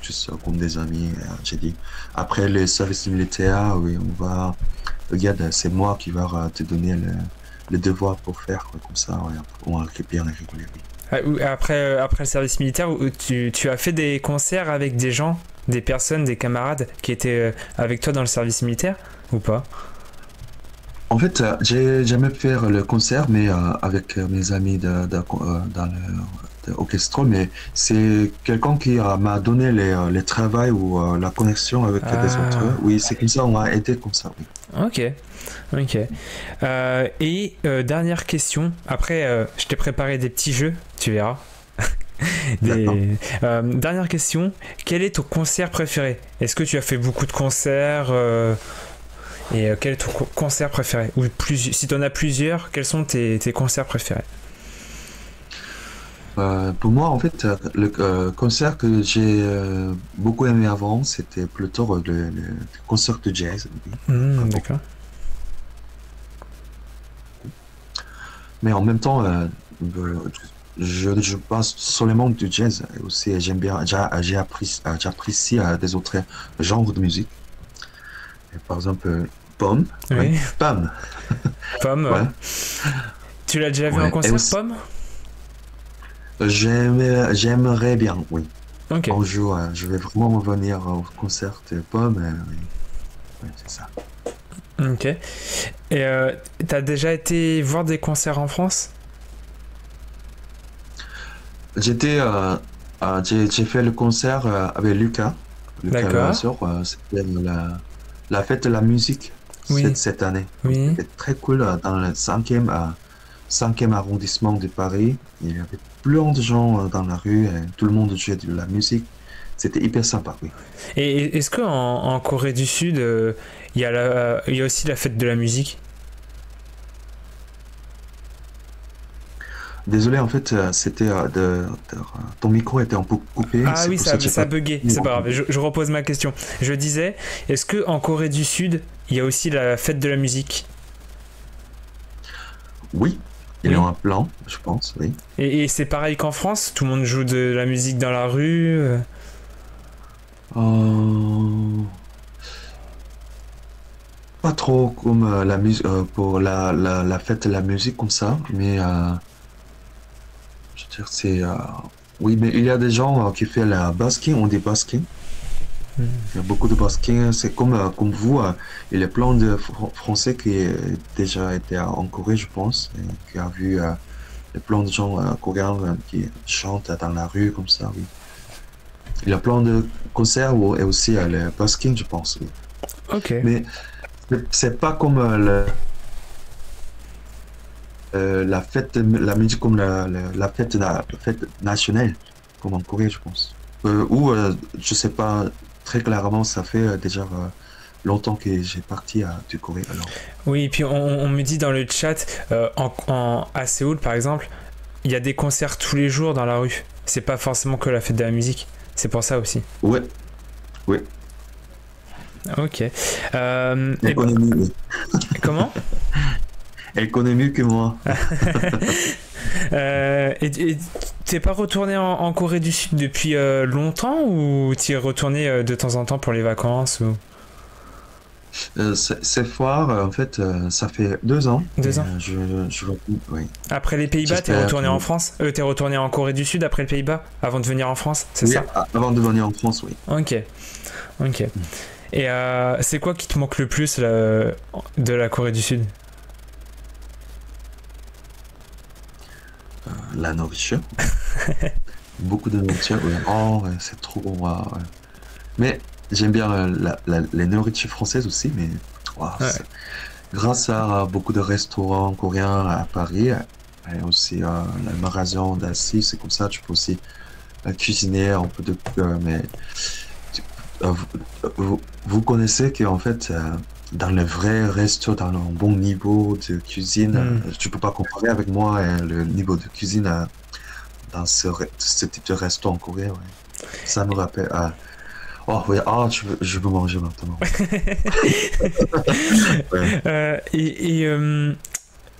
juste comme des amis. J'ai dit. Après le service militaire, oui, on va. Regarde, c'est moi qui va te donner le devoir pour faire comme ça. Ouais, on va bien rigoler. Oui. Après le service militaire, tu as fait des concerts avec des gens, des personnes, des camarades qui étaient avec toi dans le service militaire ou pas? En fait, j'ai jamais fait le concert, mais avec mes amis dans l'orchestre, mais c'est quelqu'un qui m'a donné les travails ou la connexion avec des autres. Ah, Oui, c'est comme ça, on a aidé comme ça, oui. ok. Ok. Dernière question. Après, je t'ai préparé des petits jeux, tu verras. D'accord. Dernière question. Quel est ton concert préféré? Est-ce que tu as fait beaucoup de concerts et quel est ton concert préféré? Ou si tu en as plusieurs, quels sont tes concerts préférés? Pour moi, en fait, le concert que j'ai beaucoup aimé avant, c'était plutôt le concert de jazz, oui, vraiment. D'accord. Mais en même temps, je passe seulement du jazz. Et aussi, j'aime bien, j'apprécie des autres genres de musique. Et par exemple, Pomme, ouais, Oui. Pam, Pomme, ouais. ouais, Tu l'as déjà vu en ouais. Et concert, aussi, Pomme? j'aimerais bien, oui. Ok. Un jour, je vais vraiment revenir au concert de Pomme. Oui, ouais, c'est ça. Ok. Et t'as déjà été voir des concerts en France? J'étais, j'ai fait le concert avec Lucas D'accord. Levasseur. C'était la fête de la musique Oui. cette année. Oui. C'était très cool dans le cinquième arrondissement de Paris. Il y avait plein de gens dans la rue et tout le monde jouait de la musique. C'était hyper sympa, oui. Et est-ce qu'en Corée du Sud, il y a aussi la fête de la musique? Désolé, en fait, c'était ton micro était un peu coupé, Ah c'est oui, pour ça que j'ai ça a pas bugué. tout C'est pas grave. entendu. Je repose ma question. Je disais, est-ce qu'en Corée du Sud, il y a aussi la fête de la musique? Oui, il y a Oui. un plan, je pense, oui. Et c'est pareil qu'en France? Tout le monde joue de la musique dans la rue? Euh, Pas trop comme la musique pour la fête de la musique comme ça, mais je veux dire oui, mais il y a des gens qui font la basking, on dit basking. Hmm. Il y a beaucoup de basking. C'est comme vous, il y a plein de Français qui déjà été en Corée, je pense, et qui a vu il y a plein de gens coréens qui chantent dans la rue comme ça, oui. Il y a plein de concerts et aussi le basking, je pense, oui. Ok. Mais c'est pas comme la fête, la musique comme la fête nationale, comme en Corée, je pense. Ou, je sais pas très clairement, ça fait déjà longtemps que j'ai parti du Corée, alors. Oui, et puis on me dit dans le chat, à Séoul par exemple, il y a des concerts tous les jours dans la rue. C'est pas forcément que la fête de la musique. C'est pour ça aussi. Ouais, ouais, Ok. elle connaît mieux, oui. Comment? Elle connaît mieux que moi. Et t'es pas retourné en Corée du Sud depuis longtemps ou t'y es retourné de temps en temps pour les vacances ou... Cette fois, en fait, ça fait 2 ans. Et, 2 ans. oui. Après les Pays-Bas, t'es J'espère retourné que... en France? T'es retourné en Corée du Sud après les Pays-Bas, avant de venir en France, c'est Oui, ça? avant de venir en France, oui. Ok, ok. Et c'est quoi qui te manque le plus là, de la Corée du Sud? La nourriture. Beaucoup de nourriture, oui. Oh, ouais, c'est trop bon. Ouais. Mais j'aime bien les nourritures françaises aussi, mais wow, Ouais. grâce à beaucoup de restaurants coréens à Paris, et aussi le magasin d'Assis, c'est comme ça, tu peux aussi cuisiner un peu de... mais tu- vous connaissez qu'en fait, dans les vrais restos, dans un bon niveau de cuisine, Hmm. tu peux pas comparer avec moi le niveau de cuisine dans ce type de resto en Corée. Ouais. Ça me rappelle... oh oui, je veux manger maintenant. Ouais.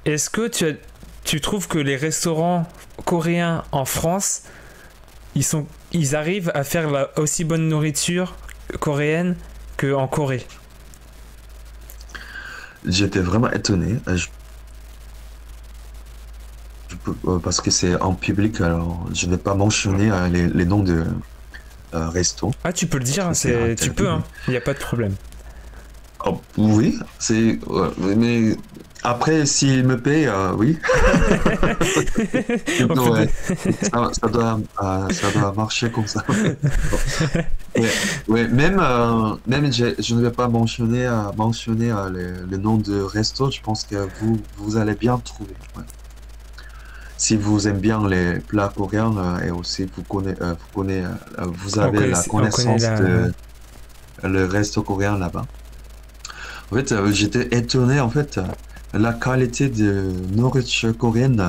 Est-ce que tu trouves que les restaurants coréens en France, ils arrivent à faire la aussi bonne nourriture coréenne qu'en Corée? J'étais vraiment étonné. Parce que c'est en public, alors je ne vais pas mentionner les noms de restos. Ah, tu peux le Parce dire, que hein, c'est tu interdit. peux, hein, il n'y a pas de problème. Oh, oui, mais après, s'il me paye, oui. On Non, peut ouais, ça doit marcher comme ça. Ouais, ouais, même je ne vais pas mentionner le nom de resto. Je pense que vous allez bien trouver. Ouais. Si vous aimez bien les plats coréens et aussi vous avez la On connaît connaissance la... de le resto coréen là-bas. En fait, j'étais étonné en fait la qualité de nourriture coréenne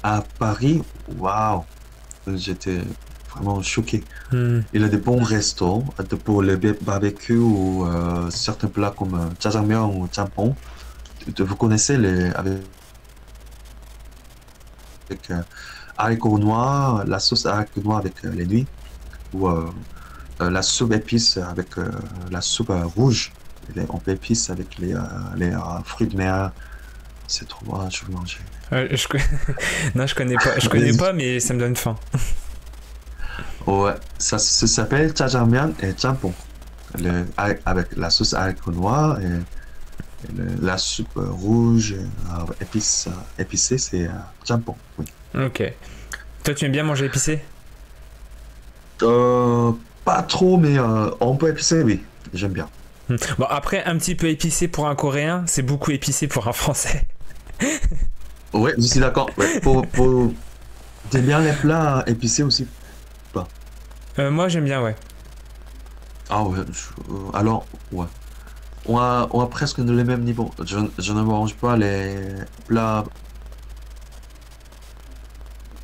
à Paris. Waouh, j'étais vraiment choqué. Hmm. Il y a des bons restos pour le barbecue ou certains plats comme jjajangmyeon ou jjampong. Vous connaissez avec haricots noirs, la sauce à haricots noirs avec les nuits, ou la soupe épice avec la soupe rouge. On peut épice avec les fruits de mer. C'est trop bon, je veux manger. Non, je connais pas. Je connais pas, mais ça me donne faim. Ouais, ça s'appelle jjajangmyeon et jjampong. Avec la sauce haricots noirs et la soupe rouge épicée, c'est jjampong. Oui. Ok. Toi, tu aimes bien manger épicé? Pas trop, mais on peut épicer, oui. J'aime bien. Bon, après, un petit peu épicé pour un Coréen, c'est beaucoup épicé pour un Français. Ouais, je suis d'accord. Ouais. T'aimes bien les plats épicés aussi? Pas. Moi, j'aime bien, ouais. Ah ouais, alors, ouais. On a presque le même niveau. Je ne mange pas les plats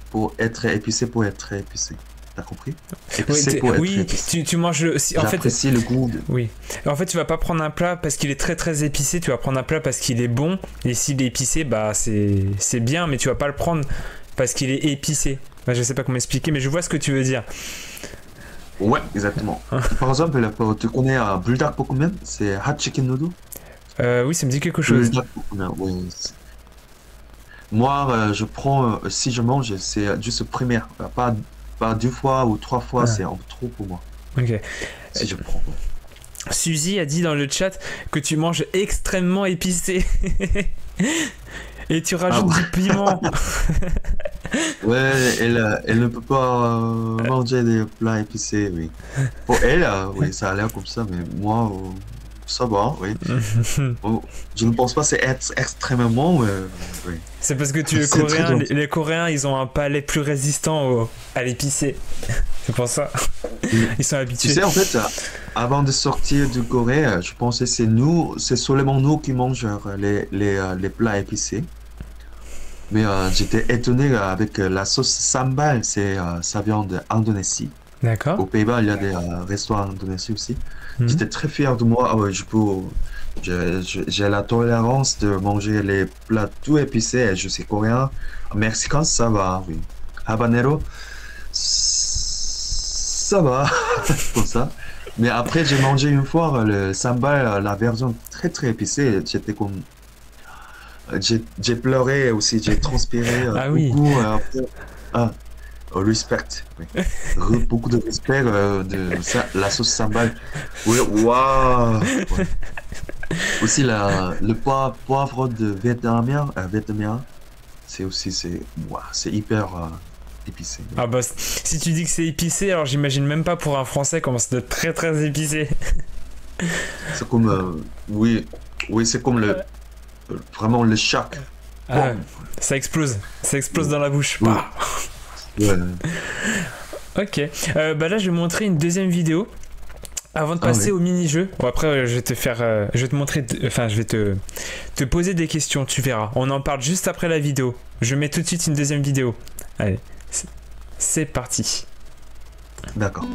pour être épicé pour être épicé. T'as compris? Épicé pour être Oui, épicé. tu manges le. En fait, J'apprécie le goût. oui. En fait, tu vas pas prendre un plat parce qu'il est très très épicé. Tu vas prendre un plat parce qu'il est bon. Et s'il est épicé, bah c'est bien, mais tu vas pas le prendre parce qu'il est épicé. Bah, je sais pas comment expliquer, mais je vois ce que tu veux dire. Ouais, exactement. Par exemple, tu connais Buldak 볶음면? C'est Hot Chicken Noodle? Oui, ça me dit quelque chose. Buldak 볶음면, oui. Moi, je prends, si je mange, c'est juste première. Pas 2 fois ou 3 fois, Ah, c'est un peu trop pour moi. ok. Si je prends. Suzy a dit dans le chat que tu manges extrêmement épicé. Et tu rajoutes ouais. du piment. Ouais, elle ne peut pas manger des plats épicés, oui. Pour elle, oui, ça a l'air comme ça, mais moi, ça va, oui. Oh, je ne pense pas que c'est extrêmement, oui. C'est parce que tu es C'est très coréen. gentil. Les Coréens, ils ont un palais plus résistant à l'épicé. C'est pour ça. Ils sont Tu habitués. sais, en fait, avant de sortir du Corée, je pensais que c'est seulement nous qui mangeons les plats épicés. Mais j'étais étonné avec la sauce sambal, ça vient d'Indonésie. D'accord. Aux Pays-Bas, il y a des restaurants indonésiens aussi. Mhm. J'étais très fier de moi. Ah ouais, j'ai la tolérance de manger les plats tout épicés. Je suis coréen. Mexicain, ça va, oui. Habanero, ça va. Pour ça. Mais après, j'ai mangé une fois le sambal, la version très très épicée. J'étais comme. J'ai pleuré aussi, j'ai transpiré Ah oui. beaucoup. Après, ah, respect. Oui. Beaucoup de respect de la sauce sambal. Oui, waouh! Ouais. Aussi, le poivre de vietnamien, c'est aussi, ouah, c'est hyper épicé. Ah bah, si tu dis que c'est épicé, alors j'imagine même pas pour un Français comment c'est de très très épicé. C'est comme, oui, oui, c'est comme vraiment le choc. Ah, Boum. ça explose dans la bouche. Oui. Bah. Ouais. Ok, bah là je vais montrer une deuxième vidéo avant de Ah passer oui. au mini-jeu. Bon, après je vais te faire, je vais te montrer, enfin je vais te poser des questions, tu verras. On en parle juste après la vidéo. Je mets tout de suite une deuxième vidéo. Allez, c'est parti. D'accord.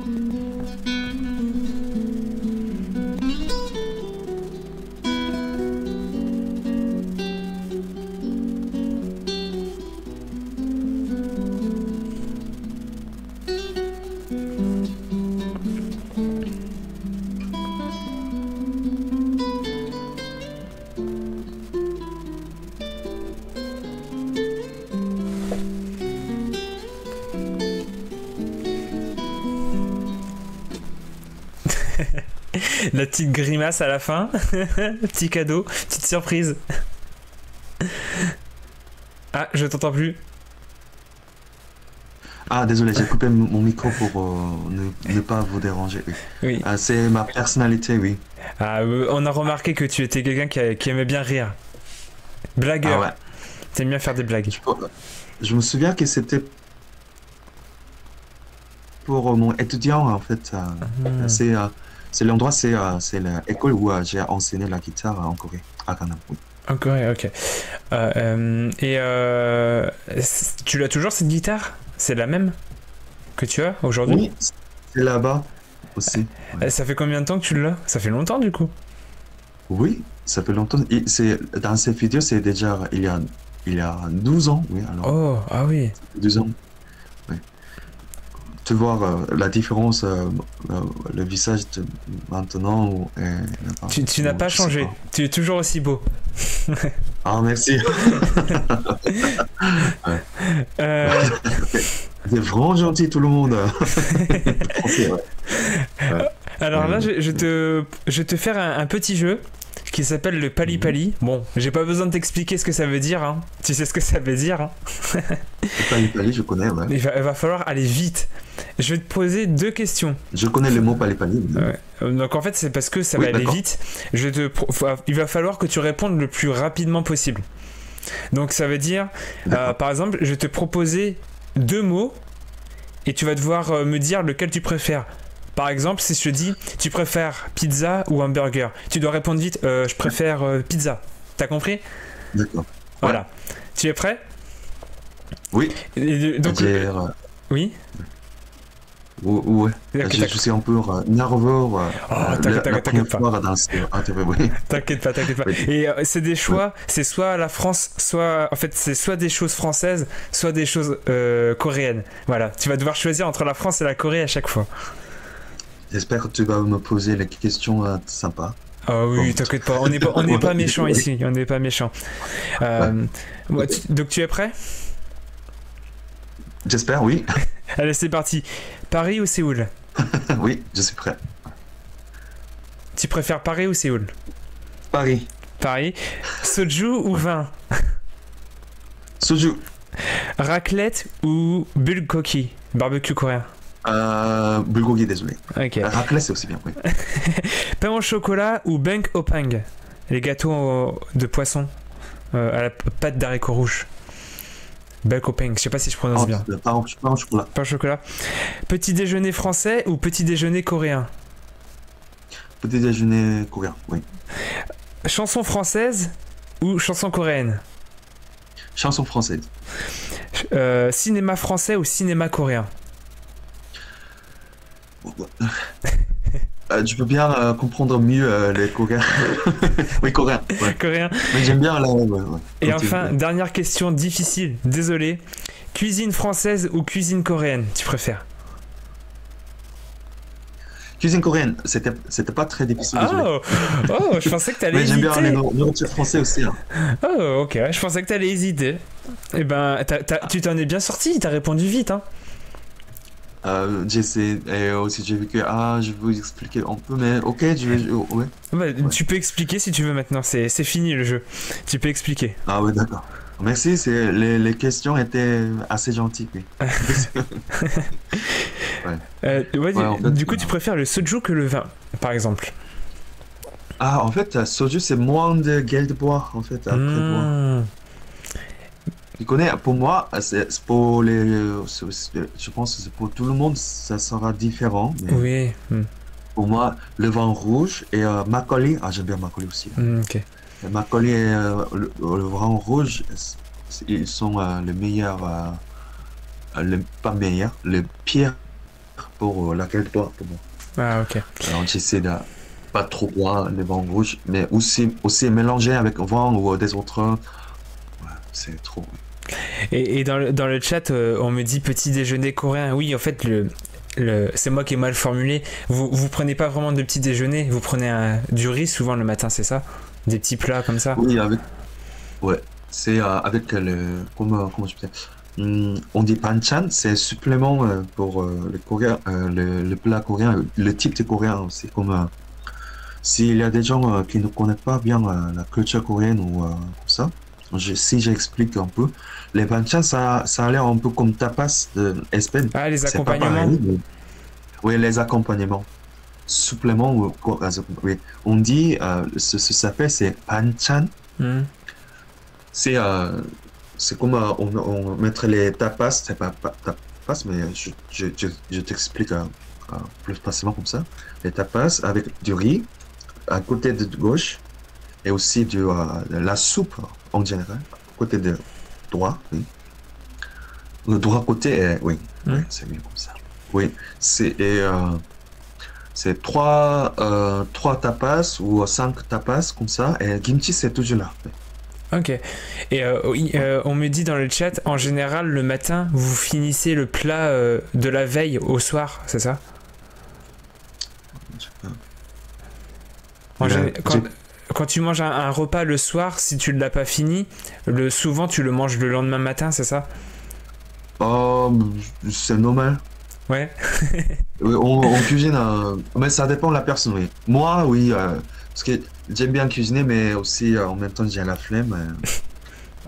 La petite grimace à la fin, petit cadeau, petite surprise. Ah, je t'entends plus. Ah, désolé, j'ai coupé mon micro pour ne pas vous déranger. Oui. Oui. C'est ma personnalité, oui. Ah, on a remarqué que tu étais quelqu'un qui aimait bien rire. Ah Blagueur. ouais. T'aimes bien faire des blagues. Je me souviens que c'était pour mon étudiant, en fait. C'est l'endroit, c'est l'école où j'ai enseigné la guitare en Corée, à Gangnam. Oui. Ok, ok. Tu l'as toujours cette guitare? C'est la même que tu as aujourd'hui? Oui, c'est là-bas aussi. Ouais. Ça fait combien de temps que tu l'as? Ça fait longtemps du coup. Oui, ça fait longtemps. Dans cette vidéo, c'est déjà il y a 12 ans, oui, alors. Oh, ah oui. 12 ans, oui. Tu vois la différence, le visage de maintenant. Tu n'as pas changé. Tu es toujours aussi beau. Ah, merci. Ouais. C'est vraiment gentil, tout le monde. Français, ouais. Ouais. Alors là, je vais te faire un petit jeu qui s'appelle le Pali Pali. Bon, j'ai pas besoin de t'expliquer ce que ça veut dire. Hein. Tu sais ce que ça veut dire. Hein. Le Pali Pali, je connais, ouais. Il va falloir aller vite. Je vais te poser deux questions. Je connais le mot Pali Pali. Ouais. Donc en fait, c'est parce que ça va aller vite. Il va falloir que tu répondes le plus rapidement possible. Donc ça veut dire, par exemple, je vais te proposer deux mots et tu vas devoir me dire lequel tu préfères. Par exemple, si je te dis, tu préfères pizza ou hamburger, tu dois répondre vite, je préfère pizza. T'as compris? D'accord. Voilà. Ouais. Tu es prêt? Oui. Donc, oui. Ouais. Je suis un peu nerveux. T'inquiète pas. T'inquiète pas. Oui. Et c'est des choix, c'est soit la France, soit en fait c'est soit des choses françaises, soit des choses coréennes. Voilà, tu vas devoir choisir entre la France et la Corée à chaque fois. J'espère que tu vas me poser les questions sympas. Ah oui, Bon. t'inquiète pas, on n'est pas méchant ici, on n'est pas méchant. Donc tu es prêt? J'espère, oui. Allez, c'est parti. Paris ou Séoul? Oui, je suis prêt. Tu préfères Paris ou Séoul? Paris. Paris. Soju ou vin? Soju. Raclette ou bulgogi? Barbecue coréen. Bulgogi, désolé. Ok. Raclette, c'est aussi bien, oui. Pain au chocolat ou bang au pang? Les gâteaux de poisson à la pâte d'haricots rouges. Bang au pang, je sais pas si je prononce bien. Pain au chocolat. Pain au chocolat. Petit déjeuner français ou petit déjeuner coréen? Petit déjeuner coréen, oui. Chanson française ou chanson coréenne? Chanson française. Cinéma français ou cinéma coréen? Je peux bien comprendre mieux les Coréens. Oui, Coréen. Ouais. Coréen. Mais j'aime bien la. Ouais. Et enfin, dernière question difficile, désolé. Cuisine française ou cuisine coréenne, tu préfères? Cuisine coréenne, c'était pas très difficile, désolé. Oh, oh, je pensais que t'allais Mais j'aime bien les hésiter. nourritures françaises aussi. Hein. Oh, ok, je pensais que t'allais hésiter. Eh ben, tu t'en es bien sorti, t'as répondu vite, hein. J'essaie, et aussi j'ai vu que, je vais vous expliquer un peu, mais ok, ouais, Bah, ouais. tu peux expliquer si tu veux maintenant, c'est fini le jeu. Tu peux expliquer. Ah ouais, d'accord. Merci, les questions étaient assez gentilles, oui. Ouais, Ouais, ouais, en fait. du coup, tu préfères le soju que le vin, par exemple. En fait, soju, c'est moins de gueule de bois, en fait, après boire. Hmm, Tu connais, pour moi, c'est pour je pense que c'est pour tout le monde, ça sera différent, mais oui, pour moi, le vin rouge et Makgeolli, j'aime bien Makgeolli aussi. ok. Le Makgeolli et le vin rouge, ils sont les meilleurs, pas meilleurs, les pires pour la gueule de bois, pour moi. Ah, ok. Alors, j'essaie de pas trop boire les vins rouges, mais aussi mélanger avec vin ou des autres. Ouais, c'est trop. Et dans le chat, on me dit petit déjeuner coréen. Oui, en fait, c'est moi qui ai mal formulé. Vous prenez pas vraiment de petit déjeuner, vous prenez du riz souvent le matin, c'est ça? Des petits plats comme ça? Oui, ouais, c'est avec comment je peux dire? On dit banchan, c'est supplément pour le coréen, le plat coréen, le type de coréen. C'est comme s'il y a des gens qui ne connaissent pas bien la culture coréenne ou comme ça. Si j'explique un peu, les banchan, ça a l'air un peu comme tapas de Espagne. Ah, les C'est pas accompagnements? pareil, mais oui, les accompagnements. Supplément, oui. On dit, ça s'appelle, c'est banchan. Hmm. C'est c'est comme on mettrait les tapas, c'est pas tapas, mais je t'explique plus facilement comme ça. Les tapas avec du riz à côté de gauche et aussi de la soupe en général, côté de droit, oui. Le droit côté est, oui, oui, Hmm. c'est mieux comme ça. Oui, c'est trois tapas ou cinq tapas comme ça et kimchi c'est toujours là. Oui. Ok. Et oui, on me dit dans le chat, en général, le matin, vous finissez le plat de la veille au soir, c'est ça? En Le- gé- quand, quand tu manges un repas le soir, si tu ne l'as pas fini, souvent tu le manges le lendemain matin, c'est ça? Oh, c'est normal. Ouais. Oui, on cuisine, mais ça dépend de la personne, oui. Moi, oui, parce que j'aime bien cuisiner, mais aussi en même temps j'ai la flemme.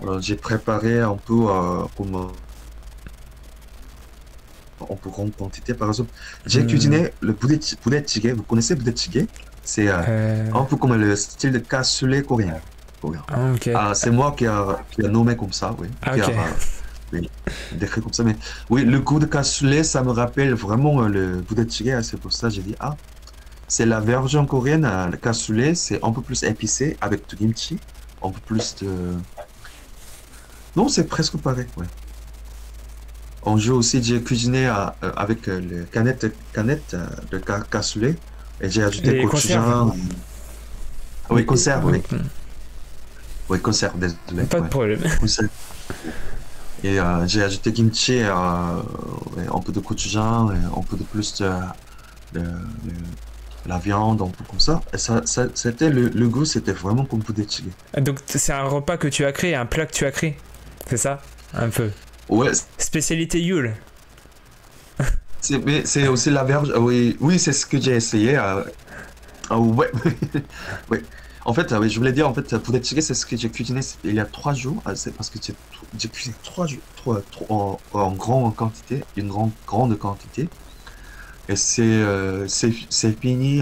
Alors j'ai préparé un peu comme en plus grande quantité. Par exemple, j'ai Hmm. cuisiné le poulet tigé. Vous connaissez le poulet tigé? C'est Euh, un peu comme le style de cassoulet coréen. Coréen. ah, ok. C'est moi qui a nommé comme ça, oui. Ah, Qui ok. a oui, décrit comme ça. Mais oui, le goût de cassoulet, ça me rappelle vraiment le poulet tigé. C'est pour ça que j'ai dit, c'est la version coréenne. Le cassoulet, c'est un peu plus épicé avec du kimchi. Un peu plus de... Non, c'est presque pareil, ouais. On joue aussi, j'ai cuisiné avec les canettes de cassoulet et j'ai ajouté Les conserves. gochujang. Oui, conserve, oui. Hmm. Oui, conserve, désolé. Pas de Ouais. problème. Conserve. Et j'ai ajouté kimchi, ouais, un peu de gochujang, et un peu de plus de la viande, un peu comme ça. Et c'était le goût, c'était vraiment comme poulet tigé. Donc c'est un repas que tu as créé, un plat que tu as créé, c'est ça? Un peu. Ouais, Spécialité Yule. mais c'est aussi la verge. Oui, oui, c'est ce que j'ai essayé. Ouais, ouais. En fait, oui, je voulais dire, en fait, poulet tigé, c'est ce que j'ai cuisiné il y a 3 jours. C'est parce que j'ai cuisiné 3 jours, en grande quantité, une grande quantité. Et c'est fini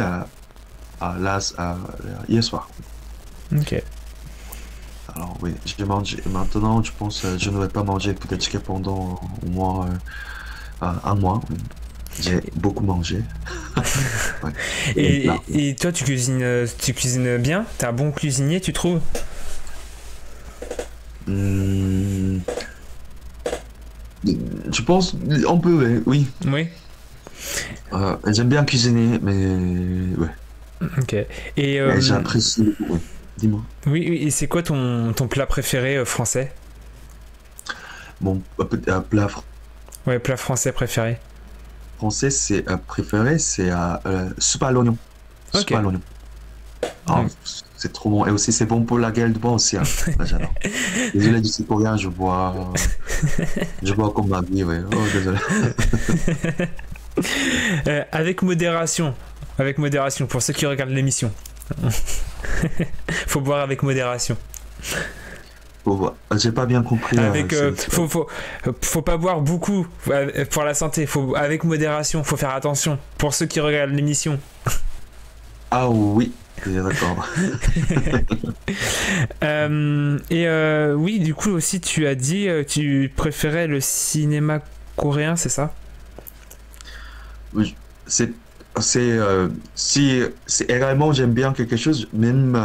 hier soir. Ok. Alors oui, j'ai mangé. Maintenant, je pense je ne vais pas manger poulet tigé pendant au moins un mois. Oui. J'ai beaucoup mangé. Ouais. Et là, Et toi, tu cuisines bien? T'es un bon cuisinier, tu trouves? hum, je pense, on peut, oui. Oui. J'aime bien cuisiner, mais ouais. Ok. Et Mais j'apprécie beaucoup, ouais. Dis-moi. oui, oui, et c'est quoi ton plat préféré français? Mon plat Ouais, plat français préféré. français, c'est préféré, c'est soupe à l'oignon. Soupe Ok. à l'oignon. Ah, c'est trop bon. Et aussi, c'est bon pour la gueule de bois aussi, hein. Ah, j'adore. Désolé du sud-coréen, je bois comme ma vie, ouais. Oh, désolé. Avec modération. Avec modération, pour ceux qui regardent l'émission. Faut boire avec modération. J'ai pas bien compris. Avec, faut pas boire beaucoup pour la santé. Faut, avec modération, faut faire attention. Pour ceux qui regardent l'émission. Ah oui, d'accord. Oui, du coup aussi, tu as dit tu préférais le cinéma coréen, c'est ça? Oui, c'est, si également j'aime bien quelque chose, même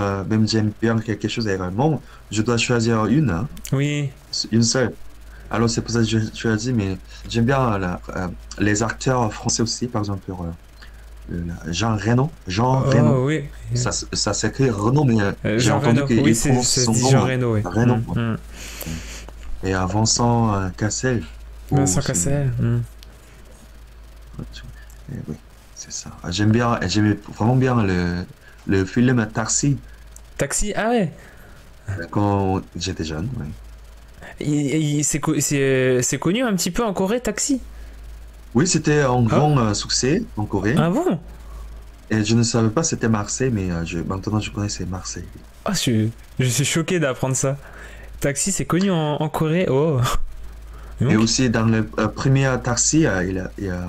j'aime bien quelque chose également, je dois choisir une, hein, Oui. une seule. Alors c'est pour ça que je choisis, mais j'aime bien les acteurs français aussi, par exemple Jean Reno. Jean Reno. Oh oui. Ça s'écrit Reno, mais j'ai Jean entendu Reno. qu'il Oui, prononce c'est son dit nom Jean Reno, oui. Reno. Ouais. Et Vincent Cassel. Oh, Vincent Cassel. et oui, c'est ça. J'aimais vraiment bien le film Taxi Taxi, ah ouais. quand j'étais jeune. Oui, C'est connu un petit peu en Corée, Taxi. oui c'était un Ah, grand succès en Corée. ah bon? Et je ne savais pas c'était Marseille, mais maintenant je connais c'est Marseille. Ah, je suis choqué d'apprendre ça. Taxi, c'est connu en Corée. Oh. Et Donc, aussi dans le premier Taxi, il y a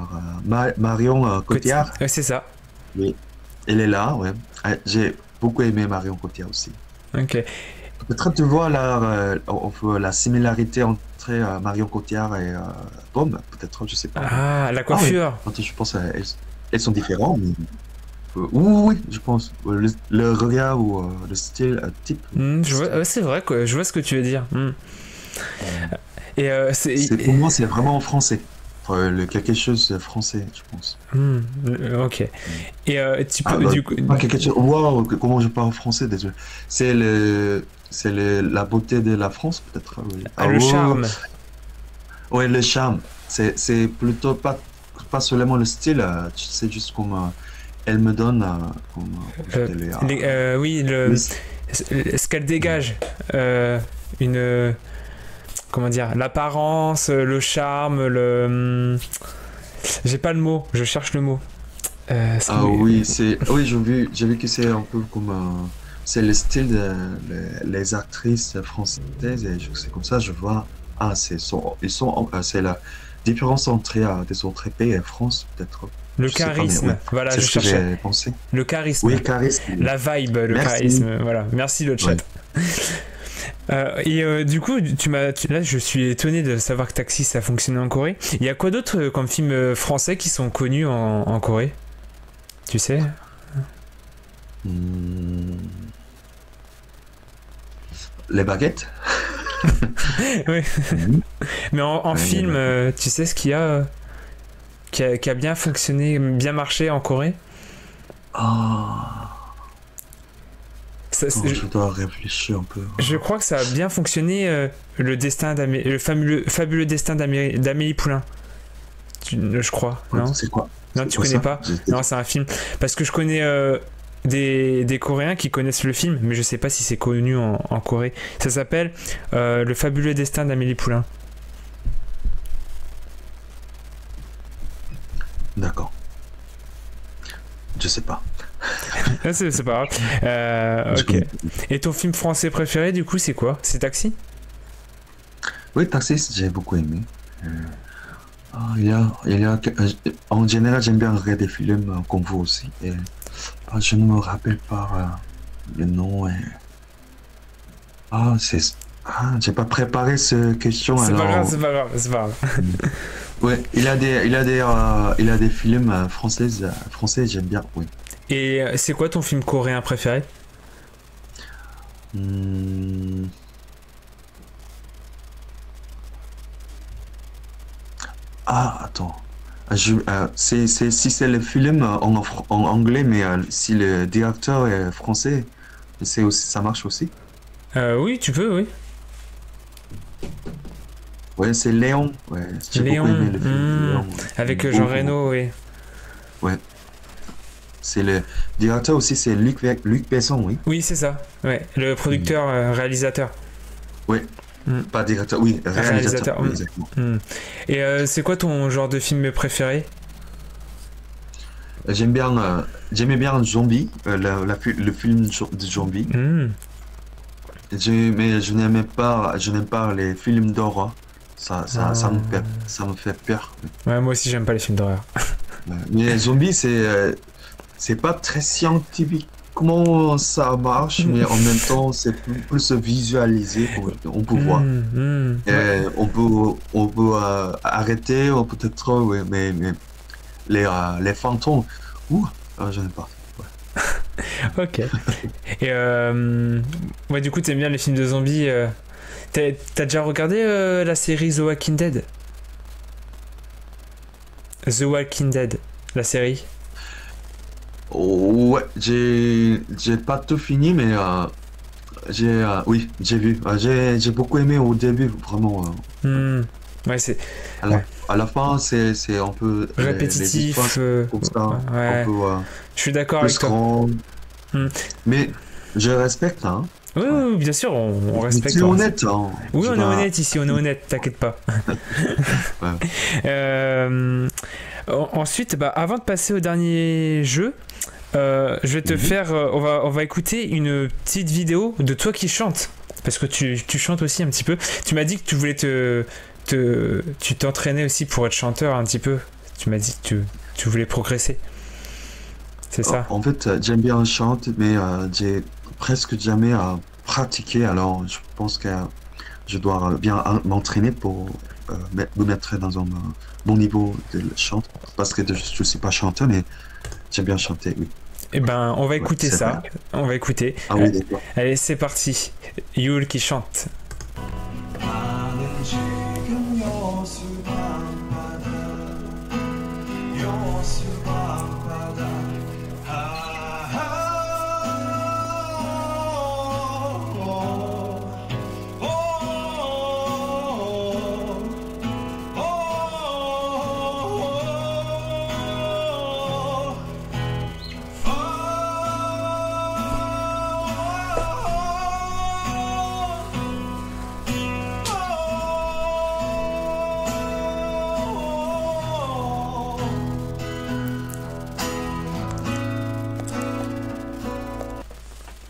Marion Cotillard. ouais, c'est ça. Oui, elle est là, ouais. J'ai beaucoup aimé Marion Cotillard aussi. Ok. Peut-être tu vois la similarité entre Marion Cotillard et Pomme, peut-être, je sais pas. Ah, la Ah oui, coiffure. je pense elles sont différentes, mais oui, je pense. Le regard ou le style type. Je vois, ouais, c'est vrai, quoi. Je vois ce que tu veux dire. Et Pour moi, c'est vraiment français. Quelque chose de français, je pense. ok. Et tu Ah, peux, bah, du coup. pas quelque chose. Wow, comment je parle français, désolé. La beauté de la France, peut-être. Oui. Ah, Ah, le ouais, charme. ouais, le charme. C'est plutôt pas seulement le style, tu sais, juste comme elle me donne, je Euh, te l'ai, oui, le- ce qu'elle dégage. Une. Comment dire? L'apparence, le charme, le. J'ai pas le mot, je cherche le mot. Ah oui, oui, j'ai vu que c'est un peu comme, c'est le style les actrices françaises, et c'est comme ça, je vois, c'est la différence entre des autres pays et France, peut-être. Le Je sais pas, mais oui, charisme, voilà, c'est je ce que cherchais. j'ai pensé. Le charisme, Oui, charisme. la vibe, le Merci. charisme, voilà. Merci le chat. Oui. Du coup, là, je suis étonné de savoir que Taxi ça fonctionne en Corée. Il y a quoi d'autre comme films français qui sont connus en Corée? Tu sais? Hmm, les baguettes. Oui. Mhm. Mais en Les film, baguettes. tu sais ce qu'il y a, qui a bien fonctionné, bien marché en Corée? Ah, Ça, attends, je dois réfléchir un peu. je crois que ça a bien fonctionné, le fabuleux destin d'Amélie Poulain. Je crois, non? C'est quoi? Non, C'est tu quoi connais ça? pas? Non, c'est un film. Parce que je connais des Coréens qui connaissent le film, mais je sais pas si c'est connu en Corée. Ça s'appelle Le fabuleux destin d'Amélie Poulain. D'accord. Je sais pas. Ah, c'est pas grave. Je Ok. connais pas. Et ton film français préféré, du coup, c'est quoi? C'est Taxi? Oui, Taxi, j'ai beaucoup aimé. En général, j'aime bien regarder des films comme vous aussi. Et, je ne me rappelle pas le nom. Ah, j'ai pas préparé cette question, C'est pas grave, alors. c'est pas grave, c'est pas grave. Ouais, il a des films français, j'aime bien, oui. Et c'est quoi ton film coréen préféré? Hmm. Ah, attends. Si c'est le film en anglais, mais si le directeur est français, ça marche aussi. Oui, tu peux, oui. Ouais, c'est Léon. Ouais, j'ai beaucoup Léon, aimé le film de Léon. Ouais. avec Jean Beaucoup, beaucoup. Reno, oui. Ouais. C'est le directeur aussi, c'est Luc Besson, oui. Oui, c'est ça. Ouais, le Mm. producteur, réalisateur. Ouais, Hmm. pas directeur, oui, réalisateur, Réalisateur. oui, exactement. Hmm. Et c'est quoi ton genre de film préféré? J'aime bien, j'aimais bien Zombie, le film de Zombie. Hmm. Mais je n'aime pas les films d'horreur. Ah. Ça me fait peur. Ouais, moi aussi, j'aime pas les films d'horreur. Ouais. Mais Zombie, c'est pas très scientifique comment ça marche, mais en même temps, c'est plus visualisé. On peut voir. Ouais. On peut arrêter, ou peut-être, ouais, mais les fantômes, ouh, je n'aime pas. Ok. Et ouais, du coup, t'aimes bien les films de zombies. T'as déjà regardé la série The Walking Dead? The Walking Dead, la série. Ouais, j'ai pas tout fini, mais oui, j'ai vu. J'ai beaucoup aimé au début, vraiment. Hmm. Ouais, c'est ouais. À la fin, c'est un peu les histoires Répétitif. comme ça, un Ouais, peu je suis d'accord avec plus toi. grand. Hmm. Mais je respecte, hein. Oui, Ouais. oui, oui, bien sûr, on Je respecte. suis honnête, hein. Oui, Je on est dois. honnête ici, on est honnête, t'inquiète pas. Ouais. Euh, Ensuite, bah, avant de passer au dernier jeu, je vais te Mhm. faire. On va écouter une petite vidéo de toi qui chante. Parce que tu chantes aussi un petit peu. Tu m'as dit que tu voulais tu t'entraînais aussi pour être chanteur un petit peu. Tu m'as dit que tu voulais progresser. C'est ça? En fait, j'aime bien chanter, mais j'ai presque jamais pratiqué. Alors, je pense que je dois bien m'entraîner pour me mettre dans un bon niveau de chant. Parce que je ne suis pas chanteur, mais j'aime bien chanter, oui. Eh ben, on va Ouais, écouter c'est vrai. ça. On va écouter. Ah oui, d'accord. Allez, c'est parti. Yul qui chante. 나는 지금 여수 밤바다 여수 밤바다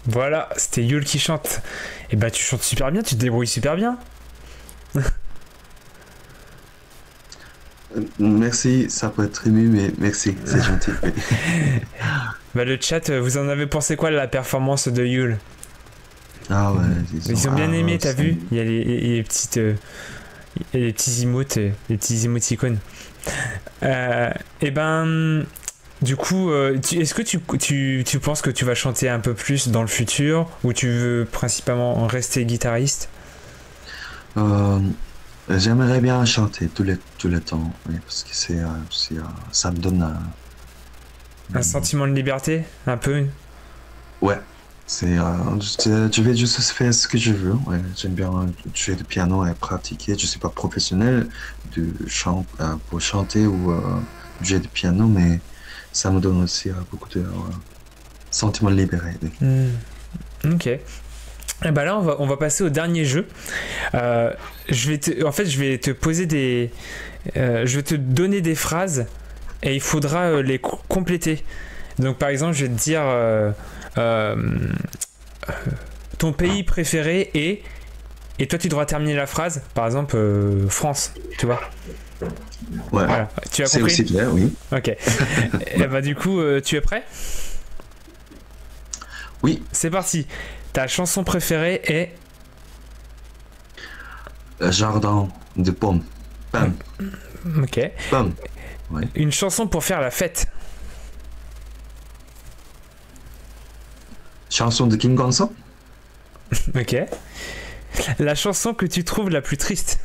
Voilà, c'était Yul qui chante. Et bah, tu chantes super bien, tu te débrouilles super bien. Merci, ça peut être ému, mais merci, c'est gentil. Oui. Bah, le chat, vous en avez pensé quoi de la performance de Yul? Ah ouais, Ils ont bien aimé, t'as c'est- vu? Il y a les petites. Il y a les petits emotes, les petits émoticônes. Et ben. Du coup, est-ce que tu penses que tu vas chanter un peu plus dans le futur ou tu veux principalement rester guitariste? Euh, J'aimerais bien chanter tout le temps, oui, parce que ça me donne Un sentiment de liberté? Un peu? ouais, je vais juste faire ce que je veux. Ouais, j'aime bien jouer du piano et pratiquer. Je suis pas professionnel pour chanter ou jouer du piano, mais ça me donne aussi beaucoup de sentiments libérés. Oui. Ok. Et bah là, on va passer au dernier jeu. En fait, je vais te poser je vais te donner des phrases et il faudra les compléter. Donc, par exemple, je vais te dire euh, ton pays préféré est. Et toi, tu devras terminer la phrase. Par exemple, France. Tu vois? Ouais, Voilà. Tu as c'est compris? aussi clair, oui. Ok. Et bah, du coup, tu es prêt? Oui, C'est parti. Ta chanson préférée est. jardin de pommes. Pam, Ok. pam. Ouais. Une chanson pour faire la fête. Chanson de Kim Gong-soo. Ok. La chanson que tu trouves la plus triste.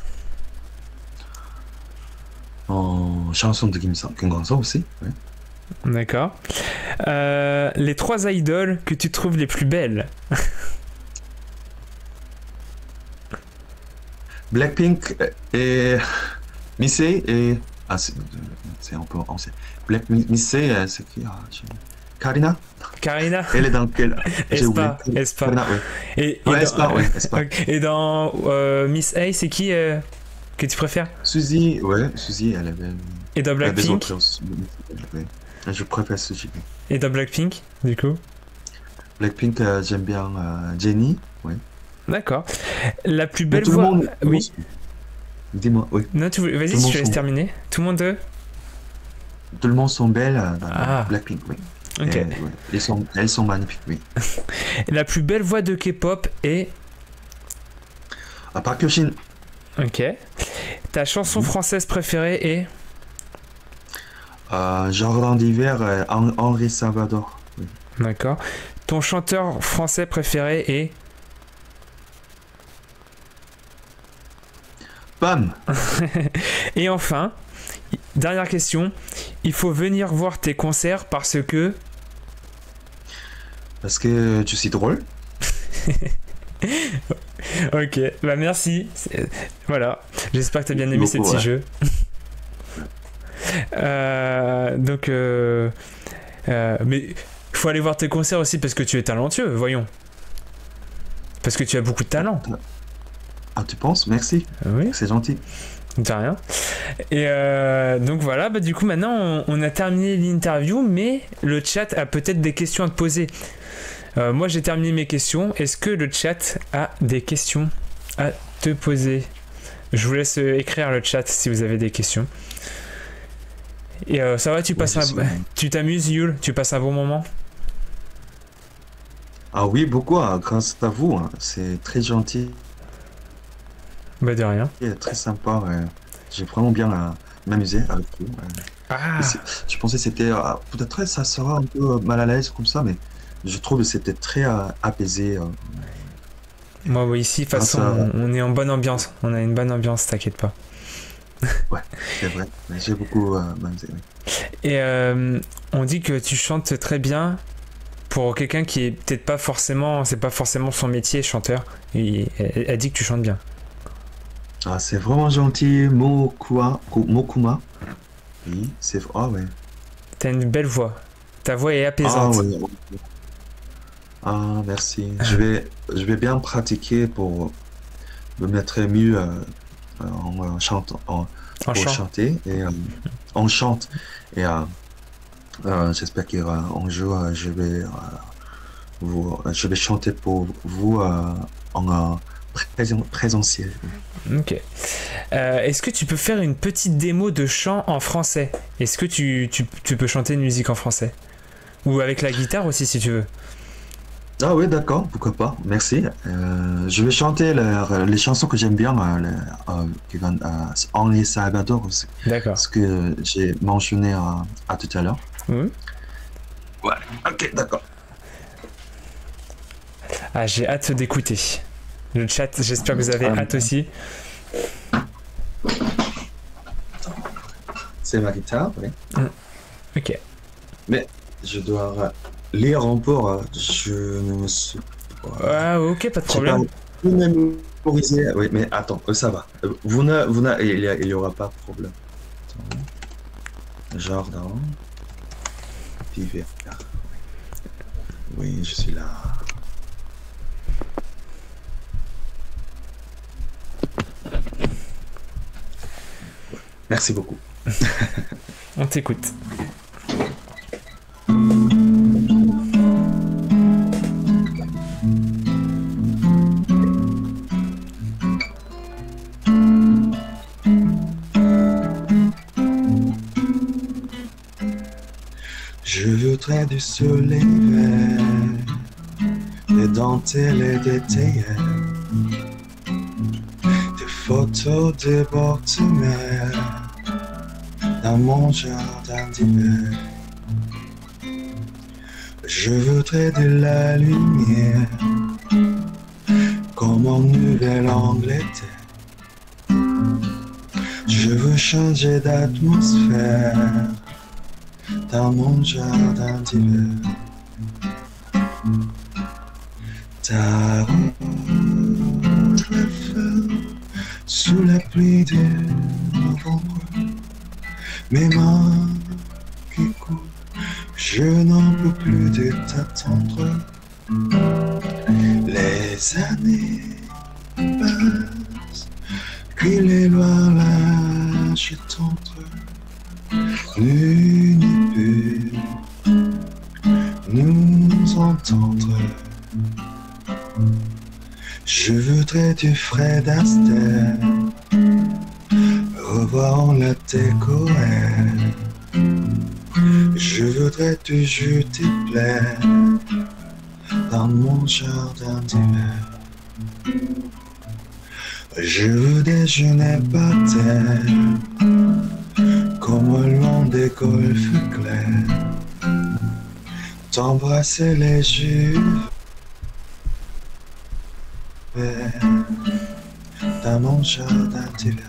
Chanson de Kim Gong-soo aussi. Ouais. D'accord. Les 3 idoles que tu trouves les plus belles. Blackpink et Missy et... Ah, c'est un peu ancien. Missy, c'est qui? Karina? Karina? Elle est dans quel... J'ai oublié. Espa. Karina, oui. Et Espa, dans, oui, Espa. ok. Et dans Miss A, c'est qui que tu préfères? Suzy, ouais, Suzy, elle avait... Et dans Il y a des Blackpink? autres aussi. Oui. Je préfère Suzy. Et dans Blackpink, du coup? Blackpink, j'aime bien Jennie, oui. D'accord. La plus Mais belle tout le voix... monde... Oui. Dis-moi, oui. Non, Tout vas-y, le monde je te laisse sont- terminer. Tout le monde... Tout le monde sont belles dans Ah. Blackpink, oui. Ok. Et, ouais, elles sont magnifiques, oui. La plus belle voix de K-pop est... Park Hyo-shin, Ok. Ta chanson française préférée est... Jardin d'hiver, Henri Salvador. Oui. D'accord. Ton chanteur français préféré est... Bam! Et enfin, dernière question. Il faut venir voir tes concerts parce que... Parce que tu suis drôle. Ok, bah merci. Voilà. J'espère que tu as bien aimé Merci ces beaucoup, petits ouais. jeux. Mais il faut aller voir tes concerts aussi parce que tu es talentueux, voyons. Parce que tu as beaucoup de talent. Ah, tu penses? Merci. Oui, C'est gentil. de rien. Et donc voilà, bah du coup maintenant on a terminé l'interview, mais le chat a peut-être des questions à te poser. Moi j'ai terminé mes questions. Est-ce que le chat a des questions à te poser? Je vous laisse écrire le chat si vous avez des questions. Et ça va, tu t'amuses, Yul? Tu passes un bon moment? Ah oui, beaucoup, grâce à vous. C'est très gentil Bah de rien. et très sympa. J'ai vraiment bien m'amuser avec vous. Ah, Je pensais que c'était... peut-être ça sera un peu mal à l'aise comme ça, mais je trouve que c'était très apaisé. moi oui, ici, de toute façon, on est en bonne ambiance. On a une bonne ambiance, t'inquiète pas. Ouais, c'est vrai. Mais j'ai beaucoup m'amusé. Oui. Et on dit que tu chantes très bien pour quelqu'un qui est peut-être pas forcément, c'est pas forcément son métier, chanteur. Elle dit que tu chantes bien. Ah, c'est vraiment gentil, Mokuma. Oui, c'est... Ah ouais. T'as une belle voix. Ta voix est Ah apaisante. ouais. Ah, merci. Je vais bien pratiquer pour me mettre mieux en chantant, En pour chant. chanter. Et on chante. Et j'espère qu'un jour, je vais chanter pour vous en présentiel. Ok. Est-ce que tu peux faire une petite démo de chant en français? Est-ce que tu peux chanter une musique en français? Ou avec la guitare aussi si tu veux. Ah oui, d'accord, pourquoi pas, merci. Je vais chanter les chansons que j'aime bien, qui viennent Henri Salvador, D'accord. ce que j'ai mentionné à tout à l'heure. Mhm. Ouais, ok, d'accord. Ah, j'ai hâte d'écouter. Le chat, j'espère que vous avez hâte aussi. C'est ma guitare, oui. Ok. Mais je dois lire encore, je ne me suis pas... Ah, ok, pas de J'ai problème. pas tout mémorisé. Oui, mais attends, ça va. Il y aura pas de problème. Attends. Jardin. Hiver. Oui, je suis là. Merci beaucoup. On t'écoute. Je voudrais du soleil vert, des dentelles et des théières, des photos de bord de mer, dans mon jardin d'hiver. Je voudrais de la lumière, comme en Nouvelle-Angleterre. Je veux changer d'atmosphère dans mon jardin d'hiver. Ta route la feu pluie de novembre, mes mains qui courent, je n'en peux plus de t'attendre. Les années passent, puis les lois lâchent tendre. Nul ne peut nous entendre. Je voudrais du Fred Astaire, revoir en la décorer. Je voudrais toujours te plaire dans mon jardin d'hiver. Je voudrais jeûner par terre comme au long des golfes clairs, t'embrasser les yeux verts dans mon jardin d'hiver.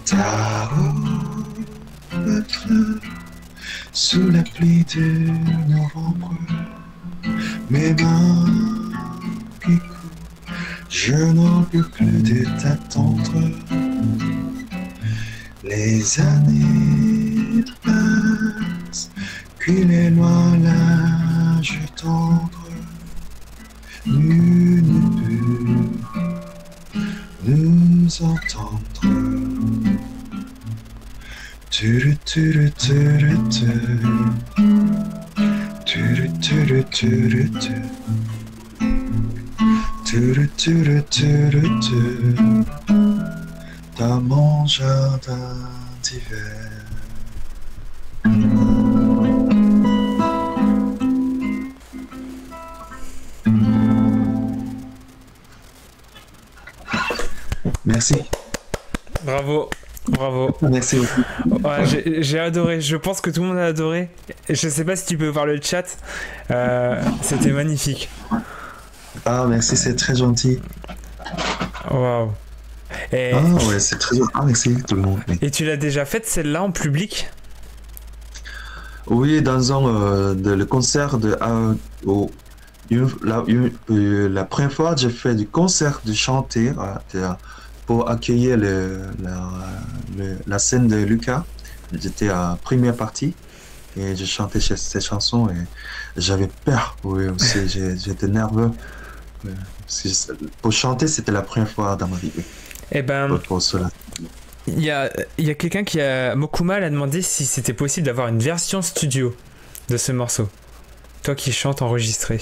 Ta robe fleur sous la pluie de novembre, mes mains qui courent, je n'en peux plus de t'attendre. Les années passent, puis les lois lâchent tendre. Nul ne peut nous entendre. Turu turu turu turu. Turu turu turu turu. Turu turu turu turu. Dans mon jardin d'hiver. Merci. Bravo. Bravo. Merci beaucoup. Ouais, j'ai adoré. Je pense que tout le monde a adoré. Je sais pas si tu peux voir le chat. C'était magnifique. Ah, merci, c'est très gentil. Waouh. Et, Ah, ouais, c'est très gentil. Ah, merci tout le monde. Oui, et tu l'as déjà faite celle-là en public? oui dans le concert de. La première fois, j'ai fait du concert de chanter pour accueillir la scène de Lucas. J'étais à première partie et je chantais cette chanson et j'avais peur. Oui, aussi, j'étais nerveux. Pour chanter, c'était la première fois dans ma vie. Oui, Eh ben, pour cela. il y a quelqu'un qui a... Mokuma l'a demandé si c'était possible d'avoir une version studio de ce morceau. Toi qui chantes enregistré.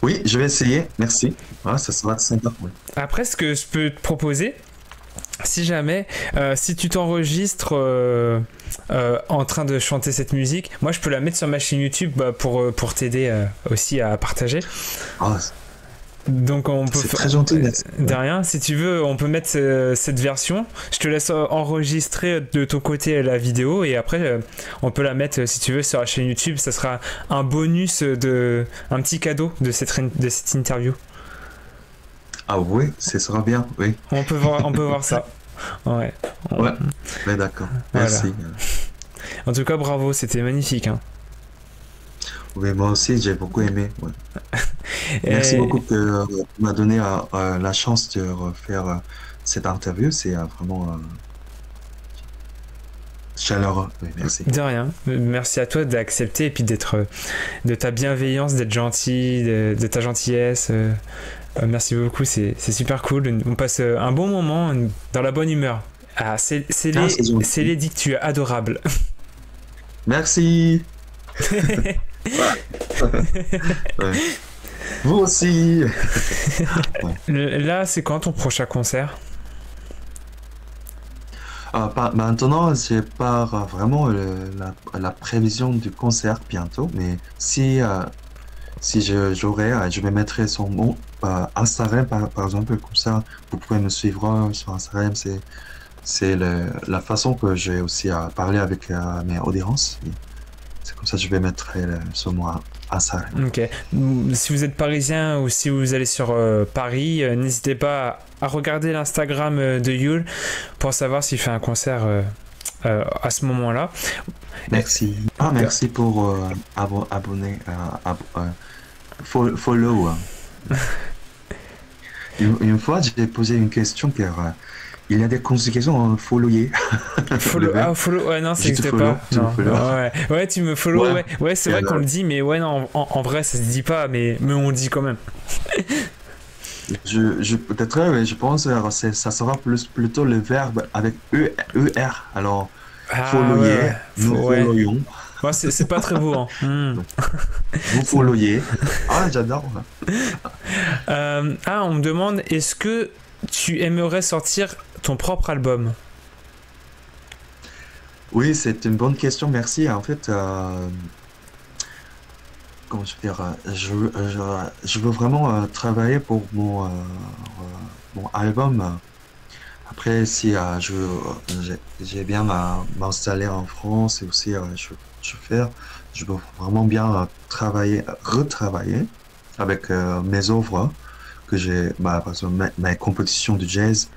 Oui, je vais essayer. Merci. Ah, ça sera sympa. Oui. Après, ce que je peux te proposer, si jamais, si tu t'enregistres en train de chanter cette musique, moi je peux la mettre sur ma chaîne YouTube pour t'aider aussi à partager. Ah, Donc on peut c'est très gentil. Merci. de rien, si tu veux, on peut mettre cette version. Je te laisse enregistrer de ton côté la vidéo et après on peut la mettre si tu veux sur la chaîne YouTube. Ça sera un bonus un petit cadeau de cette interview. Ah oui, ce sera bien. Oui. On peut voir ça. Ouais. Ouais. Ouais, d'accord. Voilà. Merci. En tout cas, bravo, c'était magnifique. Hein. Oui, moi aussi, j'ai beaucoup aimé. Ouais. Et- Merci beaucoup que tu m'as donné la chance de refaire cette interview. C'est vraiment chaleureux. Oui, merci. De rien. Merci à toi d'accepter et puis de ta bienveillance, d'être gentil, de ta gentillesse. Merci beaucoup, c'est super cool. On passe un bon moment dans la bonne humeur. Ah, c'est c'est gentil. les dit que tu es adorable. Merci. Ouais. Vous aussi. Là, c'est quand ton prochain concert? Maintenant, j'ai pas vraiment la prévision du concert bientôt, mais si j'aurai, je vais mettre son mot Instagram par exemple, comme ça, vous pouvez me suivre sur Instagram. C'est la façon que j'ai aussi à parler avec mes audiences. Et c'est comme ça que je vais mettre ce mot Instagram. Ok. Si vous êtes parisien ou si vous allez sur Paris, n'hésitez pas à regarder l'Instagram de Yul pour savoir s'il fait un concert à ce moment-là. Merci. Merci pour abonner, follow. Une fois, j'ai posé une question car il y a des conjugaisons en folloyer. Follow, Le verbe. ah, follow, ouais, non, ça Je te n'existe follow, pas. tu me Non, follow. non, ouais. Ouais, tu me follow, Ouais. ouais. Ouais, c'est Et vrai qu'on alors, le dit, mais ouais, non, en vrai, ça se dit pas, mais on le dit quand même. peut-être, ouais, je pense que ça sera plutôt le verbe avec ER. Alors, Ah, ouais, folloyer, ouais. nous Ouais. folloyons, Ouais, c'est pas très beau, hein. vous folloyez. Ah, j'adore. Ah, on me demande, est-ce que tu aimerais sortir ton propre album? Oui, c'est une bonne question, merci. En fait, comment je veux dire, je veux vraiment travailler pour mon album. Après, si j'ai bien m'installer en France et aussi je veux vraiment bien retravailler avec mes œuvres que j'ai, bah, par exemple, mes compétitions de jazz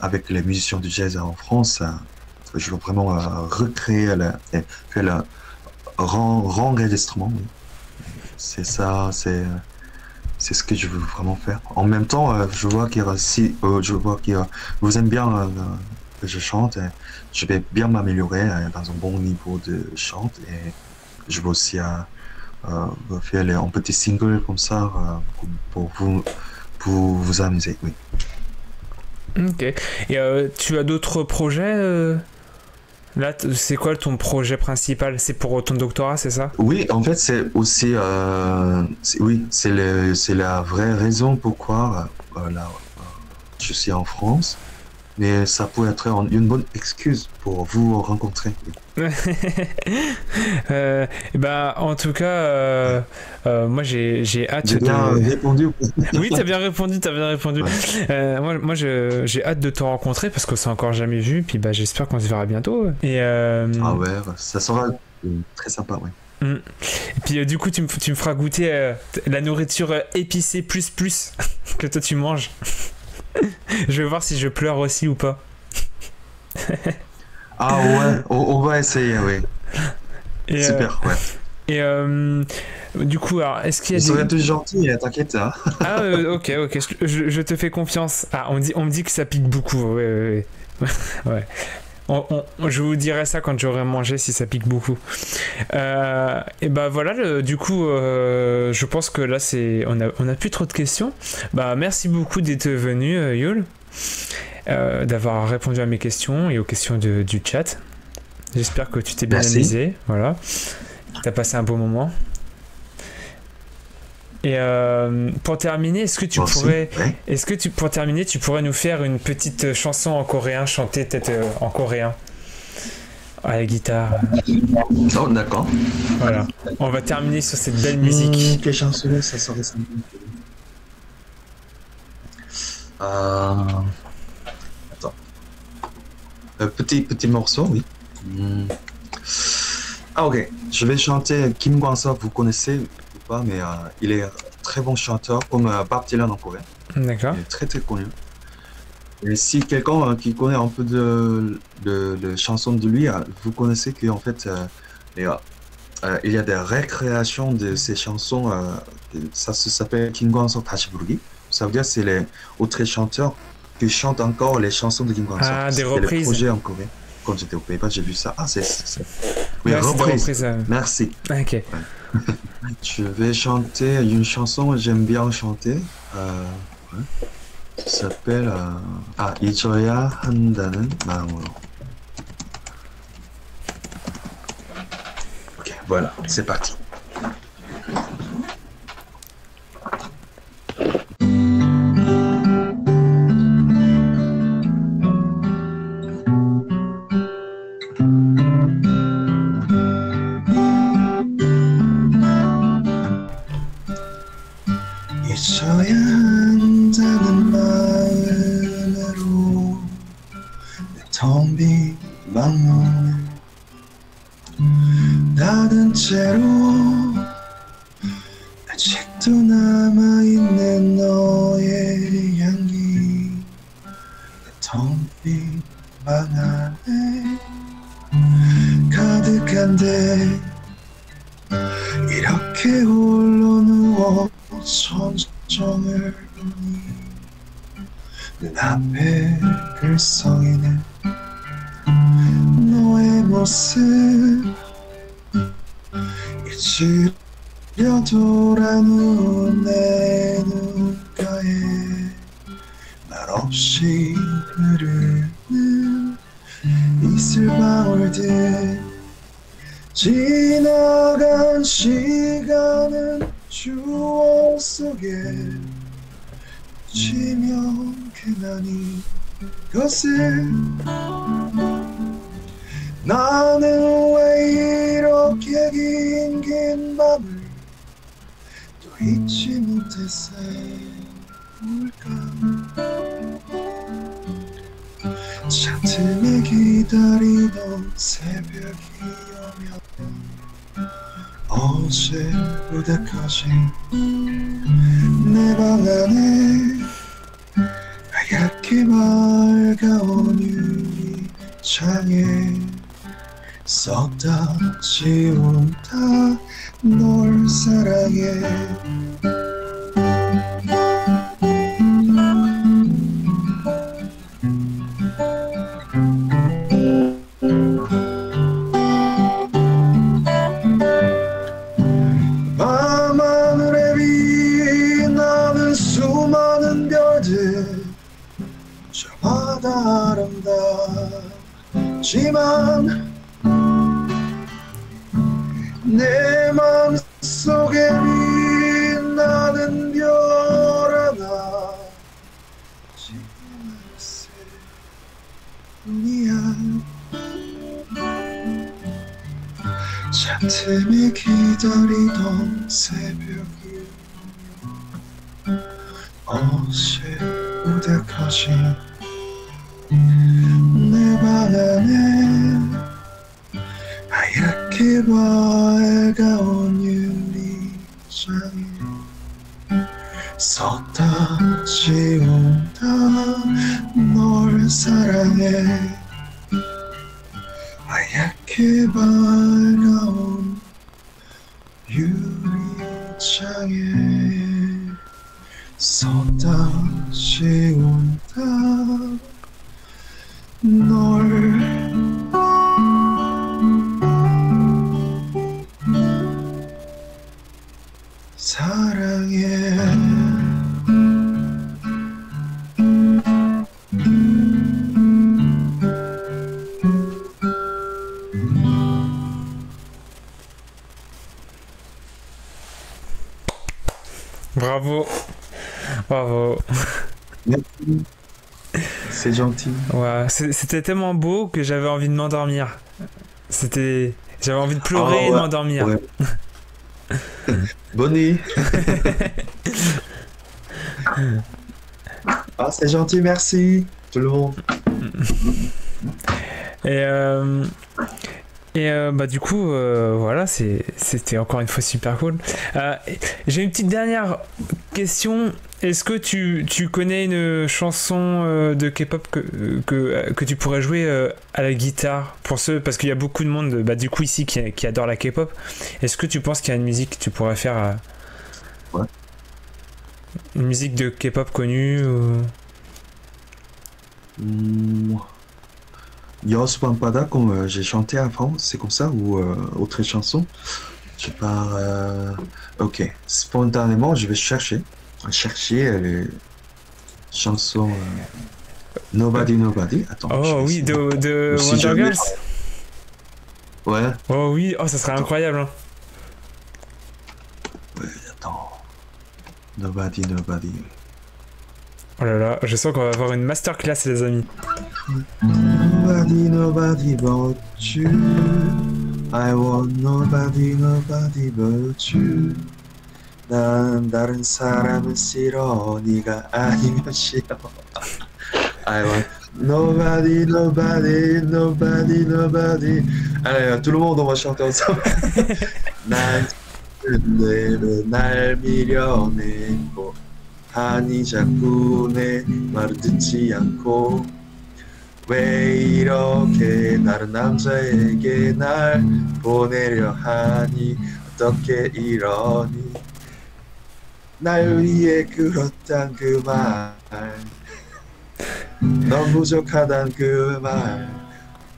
avec les musiciens du jazz en France. Je veux vraiment recréer et faire le renregistrement. Oui. C'est ça, c'est ce que je veux vraiment faire. En même temps, je vois que vous aimez bien que je chante. Et je vais bien m'améliorer dans un bon niveau de chante et je veux aussi faire un petit single comme ça pour vous amuser. Oui. Ok. Et tu as d'autres projets là, c'est quoi ton projet principal? C'est pour ton doctorat, c'est ça? Oui, en fait, c'est aussi, oui, c'est la vraie raison pourquoi je suis en France. Mais ça peut être une bonne excuse pour vous rencontrer. Bah, en tout cas, moi j'ai hâte J'ai bien de. répondu. Oui, t'as bien répondu, t'as bien répondu. Ouais. J'ai hâte de te rencontrer parce qu'on s'est encore jamais vu. Puis bah, j'espère qu'on se verra bientôt. Et, Ah ouais, ça sera très sympa, ouais. et puis du coup, tu me feras goûter la nourriture épicée plus que toi tu manges. Je vais voir si je pleure aussi ou pas. Ah ouais, on va essayer, oui. Et, Super, ouais. et du coup, alors, est-ce qu'il y Je a serai des... plus gentil, t'inquiète. Hein. Ah, ok, je te fais confiance. Ah, on me dit que ça pique beaucoup. Ouais, ouais, ouais. Ouais. Je vous dirai ça quand j'aurai mangé si ça pique beaucoup. Et bah voilà, du coup, je pense que là, on a plus trop de questions. Bah, merci beaucoup d'être venu, Yul, d'avoir répondu à mes questions et aux questions du chat. J'espère que tu t'es bien Merci. amusé. Voilà. T'as passé un bon moment. Et pour terminer, pour terminer, tu pourrais nous faire une petite chanson en coréen, chanter peut-être en coréen à la guitare. Oh, d'accord. Voilà. On va terminer sur cette belle musique. Quelle chanson ça serait sympa. Attends. Petit morceau, oui. Ah, ok. Je vais chanter Kim Kwang-seok, vous connaissez ou pas, mais il est très bon chanteur, comme Bob Dylan en Corée. D'accord. Il est très très connu. Et si quelqu'un qui connaît un peu de chansons de lui, vous connaissez qu'en fait, il y a des récréations de ces chansons, ça s'appelle Kim Kwang-seok 다시 부르기. Ça veut dire que c'est les autres chanteurs qui chantent encore les chansons de Kim Kwang-seok. Ah, des C'était reprises. le projet en Corée. Quand j'étais au Pays-Bas, j'ai vu ça. Ah, c'est... Oui, Ouais, c'est des reprise. reprises, Merci. Ok. Je vais chanter une chanson que j'aime bien chanter. Ouais. Ça s'appelle 잊어야 한다는 마음으로. Ok, voilà, c'est parti. 잊어야 한다는 마음으로 내 텅 빈 방문을 닫은 채로 아직도 남아있는 너의 향기 내 텅 빈 방 안에 가득한데 이렇게 홀로 누워 천정을 보니 눈앞에 글썽이는 너의 모습 잊으려 돌아누운 내 눈가에 말없이 흐르는 이슬방울들 지나간 시간은 추억 속에 지면 그만이 것을 나는 왜 이렇게 긴 밤을 또 잊지 못했을까 잣틈에 기다리던 새벽이 오면 어제보다까지 내 방 안에 하얗게 밝아온 유리창에 썼다 지운다 널 사랑해 밤하늘에 빛나는 수많은 별들 저마다 아름답지만 내 맘속에 빛나는 별 하나 지금 있을 뿐이야 잣틈에 기다리던 새벽이 어제보다까지 내 방 안에 하얗게 밝아온 유리창에 썼다 지운다 널 사랑해 하얗게 밝아온 유리창에 썼다 지운다 널 사랑해 Bravo. Bravo. Merci. C'est gentil. Ouais, c'était tellement beau que j'avais envie de m'endormir. J'avais envie de pleurer et de m'endormir. Ouais. Bonne nuit. Ah, c'est gentil, merci tout le monde. Bah du coup voilà c'était encore une fois super cool. J'ai une petite dernière question. Est-ce que tu connais une chanson de K-pop que tu pourrais jouer à la guitare pour ceux, parce qu'il y a beaucoup de monde bah, du coup ici qui adore la K-pop. Est-ce que tu penses qu'il y a une musique que tu pourrais faire Ouais. Une musique de K-pop connue ou... Yos Pampada, comme j'ai chanté avant, c'est comme ça, ou autre chanson. Je sais pas. Ok, spontanément, je vais chercher les chansons Nobody Nobody. Attends. Oh oui, de Wonder Girls. Ouais. Oh oui, oh ça serait incroyable. Hein. Ouais, attends. Nobody Nobody. Oh là là, je sens qu'on va avoir une masterclass les amis. Nobody nobody but you. I want nobody nobody but you. 난 다른 사람은 싫어 네가 아니면 싫어. I want nobody nobody nobody nobody. Allez, tout le monde on va chanter ensemble. 난 그대로 날 밀어내고 아니 자꾸 내 말을 듣지 않고 왜 이렇게 다른 남자에게 날 보내려 하니 어떻게 이러니 날 위해 그렇단 그 말 넌 부족하단 그 말.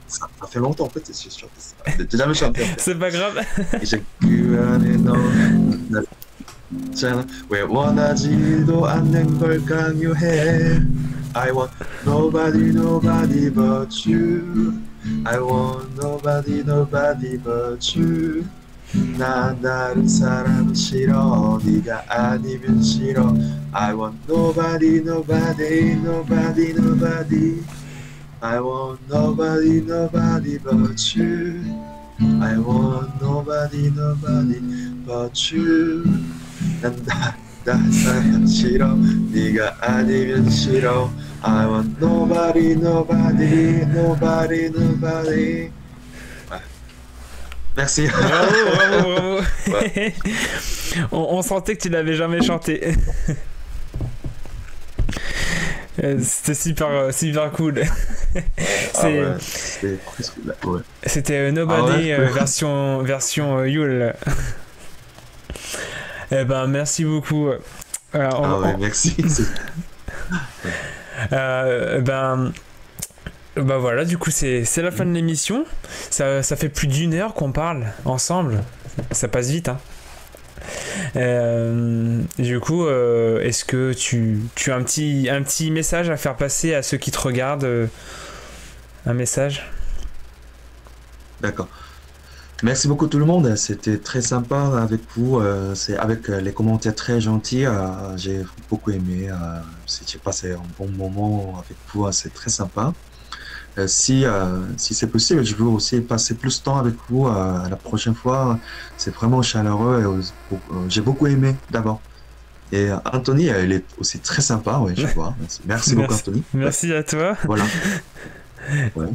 Ça fait longtemps en fait, j'ai chanté ça. J'ai jamais chanté en fait. C'est pas grave. 이제 그 안에 넌 있잖아. 왜 원하지도 않는 걸 강요해. I want nobody, nobody but you. I want nobody, nobody but you. 난 다른 사람 싫어. 네가 아니면 싫어. I want nobody, nobody, nobody, nobody. I want nobody, nobody but you. I want nobody, nobody but you. 난 사람 싫어. 네가 아니면 싫어. I want nobody, nobody, nobody, nobody. Merci. Bravo, bravo, bravo. Ouais. On sentait que tu l'avais jamais chanté. C'était super cool. Ah ouais, c'était presque là, ouais. C'était Nobody Ah ouais. version Yule. Eh ben merci beaucoup. Ah ouais, merci. Ben voilà, du coup c'est la fin de l'émission. Ça fait plus d'une heure qu'on parle ensemble. Ça passe vite, hein. Du coup, est-ce que tu as un petit message à faire passer à ceux qui te regardent, un message? D'accord. Merci beaucoup tout le monde. C'était très sympa avec vous. C'est avec les commentaires très gentils. J'ai beaucoup aimé. J'ai passé un bon moment avec vous. C'est très sympa. Si c'est possible, je veux aussi passer plus de temps avec vous la prochaine fois. C'est vraiment chaleureux et j'ai beaucoup aimé d'abord. Et Anthony, il est aussi très sympa, ouais, je vois. Merci beaucoup, Anthony. Merci à toi. Voilà. Ouais.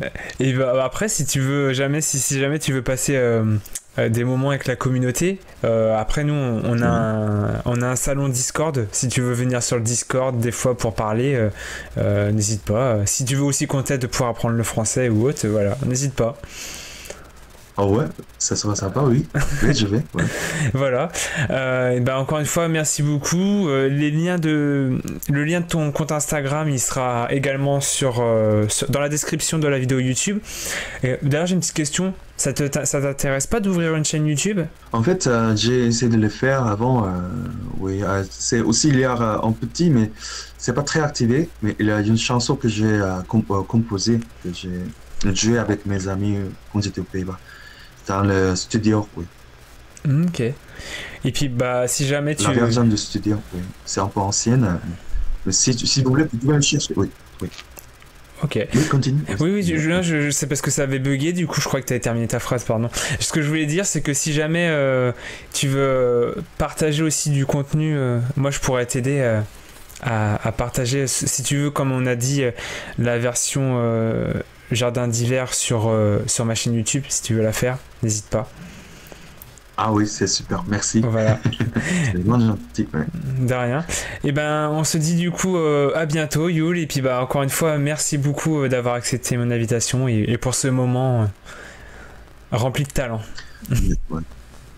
Et bah, après, si jamais tu veux passer des moments avec la communauté, après nous, on a un salon Discord. Si tu veux venir sur le Discord des fois pour parler, n'hésite pas. Si tu veux aussi qu'on t'aide pour apprendre le français ou autre, voilà, n'hésite pas. Ah ouais, ça sera sympa, oui. Oui, je vais. Ouais. Voilà. Et ben encore une fois, merci beaucoup. Le lien de ton compte Instagram, il sera également dans la description de la vidéo YouTube. Et d'ailleurs, j'ai une petite question. Ça t'intéresse pas d'ouvrir une chaîne YouTube? En fait, j'ai essayé de le faire avant. Oui, c'est aussi il y a en petit, mais c'est pas très activé. Mais il y a une chanson que j'ai composée, que j'ai joué avec mes amis quand j'étais aux Pays-Bas. Dans le studio, oui. Ok. Et puis, bah, si jamais La version de studio, oui. C'est un peu ancienne. Mais si vous voulez, vous pouvez le chercher. Oui, oui. Ok. Oui, continue. Oui, Julien, je sais parce que ça avait bugué, du coup je crois que tu avais terminé ta phrase, pardon. Ce que je voulais dire, c'est que si jamais tu veux partager aussi du contenu, moi je pourrais t'aider à partager, si tu veux, comme on a dit, la version Jardin d'hiver sur ma chaîne YouTube, si tu veux la faire, n'hésite pas. Ah oui, c'est super, merci. Voilà. C'est vraiment gentil, ouais. De rien. Et ben, on se dit du coup à bientôt, Yul. Et puis, bah, encore une fois, merci beaucoup d'avoir accepté mon invitation et pour ce moment rempli de talent. Ouais.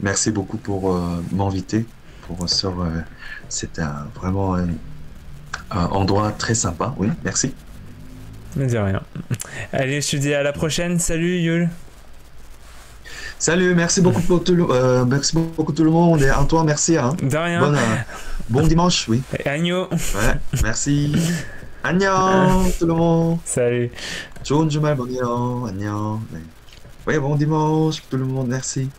Merci beaucoup pour m'inviter sur c'est vraiment un endroit très sympa. Oui, merci. De rien. Allez, je te dis à la prochaine. Salut, Yul. Salut, merci beaucoup pour merci beaucoup tout le monde et Antoine, merci. Hein. De rien. Bon dimanche, oui. Agno. Ouais, merci. 안녕 tout le monde. Salut. 좋은 주말 보내요. 안녕. 네. Ouais, bon dimanche tout le monde, merci.